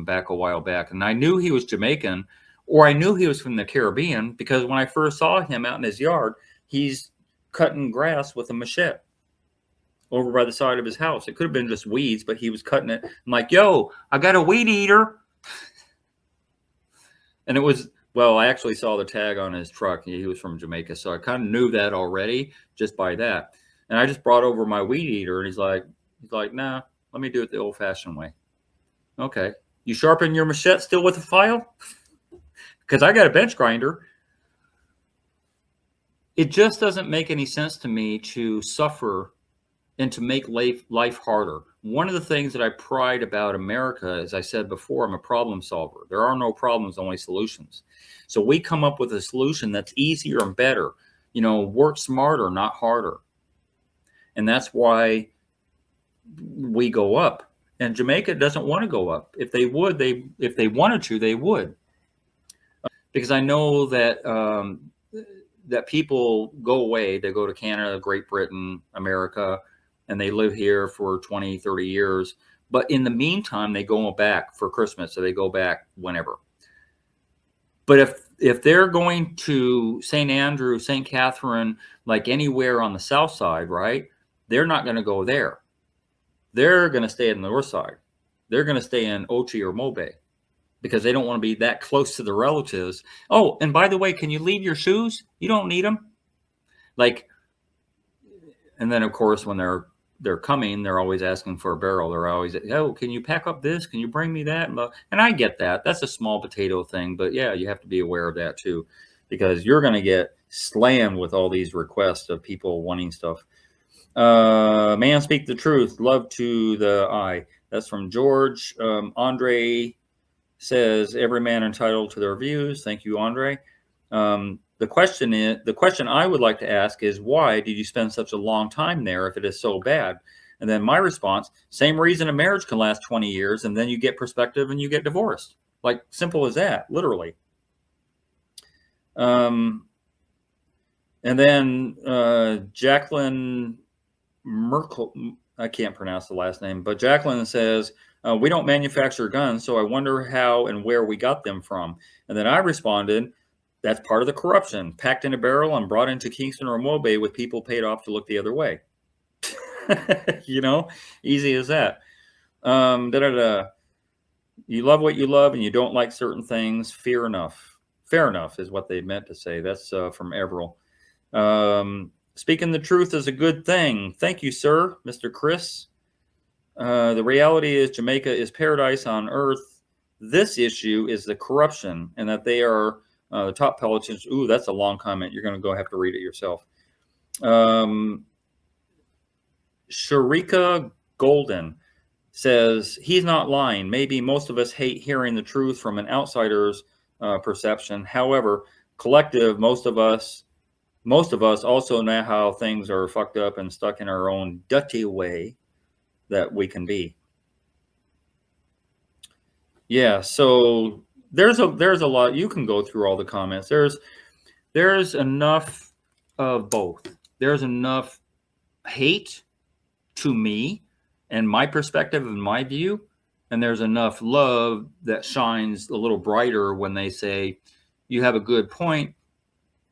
back a while back, and I knew he was Jamaican, or I knew he was from the Caribbean because when I first saw him out in his yard, he's cutting grass with a machete over by the side of his house. It could have been just weeds, but he was cutting it. I'm like, yo, I got a weed eater. And it was, well, I actually saw the tag on his truck. He was from Jamaica. So I kind of knew that already just by that. And I just brought over my weed eater and he's like, nah, let me do it the old fashioned way. Okay. You sharpen your machete still with a file? Because I got a bench grinder. It just doesn't make any sense to me to suffer and to make life harder. One of the things that I pride about America, as I said before, I'm a problem solver. There are no problems, only solutions. So we come up with a solution that's easier and better. Work smarter, not harder. And that's why we go up. And Jamaica doesn't want to go up. If they would, if they wanted to, they would. Because I know that that people go away. They go to Canada, Great Britain, America, and they live here for 20, 30 years. But in the meantime, they go back for Christmas, so they go back whenever. But if they're going to St. Andrew, St. Catherine, like anywhere on the south side, right, they're not going to go there. They're going to stay on the north side. They're going to stay in Ochi or Mobe because they don't want to be that close to the relatives. Oh, and by the way, can you leave your shoes? You don't need them. And then, of course, when they're coming, they're always asking for a barrel. They're always, oh, can you pack up this? Can you bring me that? And I get that. That's a small potato thing. But yeah, you have to be aware of that too, because you're going to get slammed with all these requests of people wanting stuff. Man, speak the truth. Love to the eye. That's from George. Andre says, every man entitled to their views. Thank you, Andre. The question I would like to ask is, why did you spend such a long time there if it is so bad? And then my response, same reason a marriage can last 20 years and then you get perspective and you get divorced. Like, simple as that, literally. And then Jacqueline Merkel, I can't pronounce the last name, but Jacqueline says, we don't manufacture guns, so I wonder how and where we got them from. And then I responded, that's part of the corruption, packed in a barrel and brought into Kingston or Mobe with people paid off to look the other way. Easy as that. You love what you love and you don't like certain things. Fair enough is what they meant to say. That's from Everell. Speaking the truth is a good thing. Thank you, sir, Mr. Chris. The reality is Jamaica is paradise on earth. This issue is the corruption and that they are The top politicians. Ooh, that's a long comment. You're going to go have to read it yourself. Sharika Golden says he's not lying. Maybe most of us hate hearing the truth from an outsider's perception. However, collective, most of us also know how things are fucked up and stuck in our own dirty way that we can be. Yeah, so there's a lot. You can go through all the comments. There's enough of both. There's enough hate to me and my perspective and my view, and there's enough love that shines a little brighter when they say, you have a good point.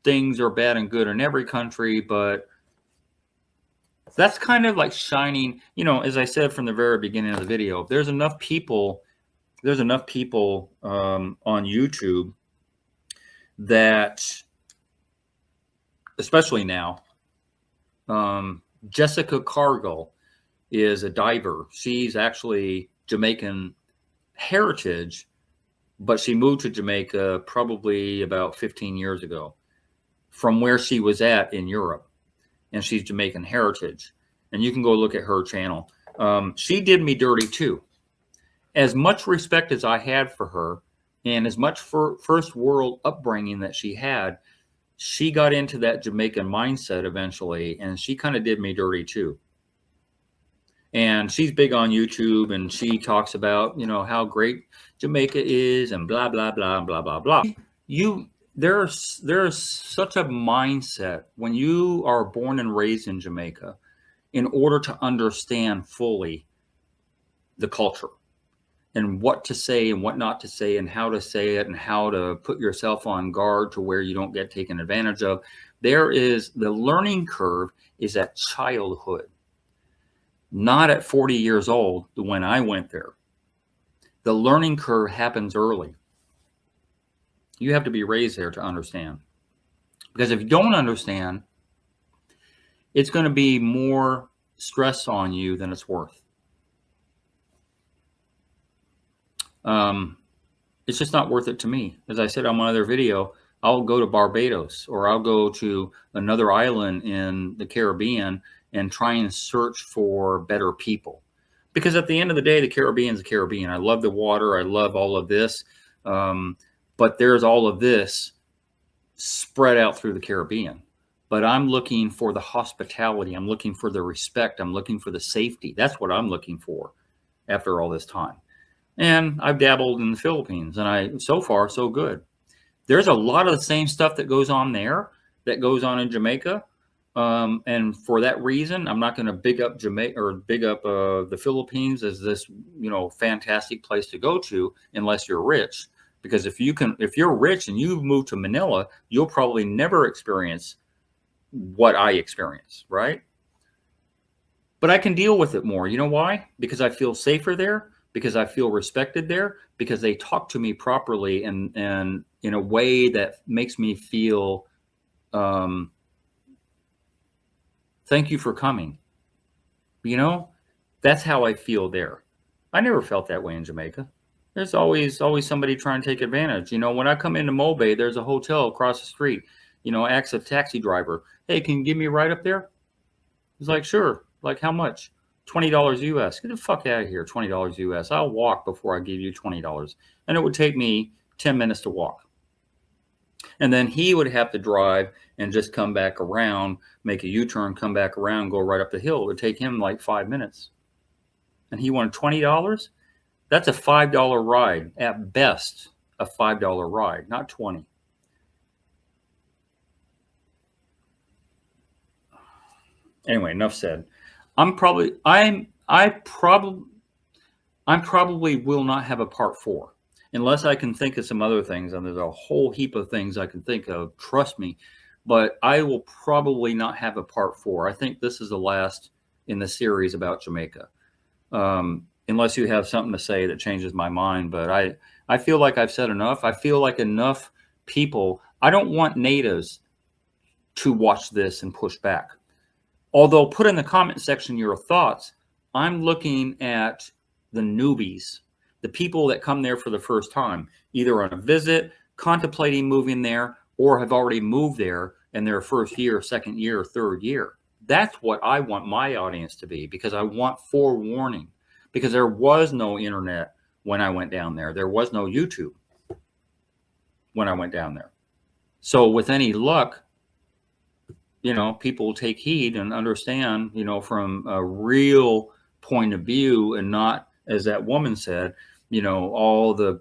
Things are bad and good in every country, but that's kind of like shining, as I said from the very beginning of the video, there's enough people on YouTube that, especially now, Jessica Cargill is a diver. She's actually Jamaican heritage, but she moved to Jamaica probably about 15 years ago from where she was at in Europe. And she's Jamaican heritage. And you can go look at her channel. She did me dirty too. As much respect as I had for her and as much first world upbringing that she had, she got into that Jamaican mindset eventually, and she kind of did me dirty too. And she's big on YouTube, and she talks about, how great Jamaica is and blah, blah, blah, blah, blah, blah. There's such a mindset when you are born and raised in Jamaica in order to understand fully the culture and what to say and what not to say and how to say it and how to put yourself on guard to where you don't get taken advantage of. The learning curve is at childhood, not at 40 years old when I went there. The learning curve happens early. You have to be raised there to understand. Because if you don't understand, it's going to be more stress on you than it's worth. It's just not worth it to me. As I said on my other video, I'll go to Barbados or I'll go to another island in the Caribbean and try and search for better people. Because at the end of the day, the Caribbean's the Caribbean. I love the water. I love all of this. But there's all of this spread out through the Caribbean. But I'm looking for the hospitality. I'm looking for the respect. I'm looking for the safety. That's what I'm looking for after all this time. And I've dabbled in the Philippines, and so far, so good. There's a lot of the same stuff that goes on there that goes on in Jamaica. And for that reason, I'm not going to big up Jamaica or big up the Philippines as this, fantastic place to go to unless you're rich. Because if you're rich and you move to Manila, you'll probably never experience what I experience, right? But I can deal with it more. You know why? Because I feel safer there, because I feel respected there, because they talk to me properly and in a way that makes me feel, thank you for coming. That's how I feel there. I never felt that way in Jamaica. There's always somebody trying to take advantage. When I come into Mobay, there's a hotel across the street. Asks a taxi driver, hey, can you give me a ride up there? He's like, sure. Like, how much? $20 US. Get the fuck out of here, $20 US. I'll walk before I give you $20. And it would take me 10 minutes to walk. And then he would have to drive and just come back around, make a U-turn, come back around, go right up the hill. It would take him like 5 minutes. And he wanted $20? That's a $5 ride. At best, a $5 ride, not 20. Anyway, enough said. I probably will not have a part 4 unless I can think of some other things. And there's a whole heap of things I can think of. Trust me. But I will probably not have a part 4. I think this is the last in the series about Jamaica. Unless you have something to say that changes my mind. But I feel like I've said enough. I feel like enough people. I don't want natives to watch this and push back. Although put in the comment section your thoughts. I'm looking at the newbies, the people that come there for the first time, either on a visit, contemplating moving there or have already moved there in their first year, second year, third year. That's what I want my audience to be, because I want forewarning, because there was no internet when I went down there. There was no YouTube when I went down there. So with any luck, people will take heed and understand, from a real point of view, and not, as that woman said, all the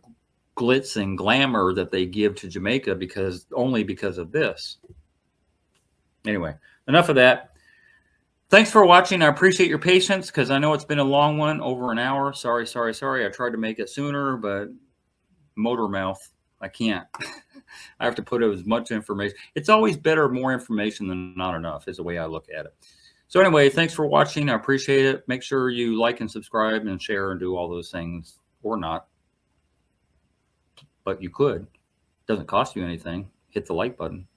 glitz and glamour that they give to Jamaica only because of this. Anyway, enough of that. Thanks for watching. I appreciate your patience, because I know it's been a long one, over an hour. Sorry. I tried to make it sooner, but motor mouth, I can't. I have to put as much information. It's always better, more information than not enough, is the way I look at it. So anyway, thanks for watching. I appreciate it. Make sure you like and subscribe and share and do all those things, or not. But you could. It doesn't cost you anything. Hit the like button.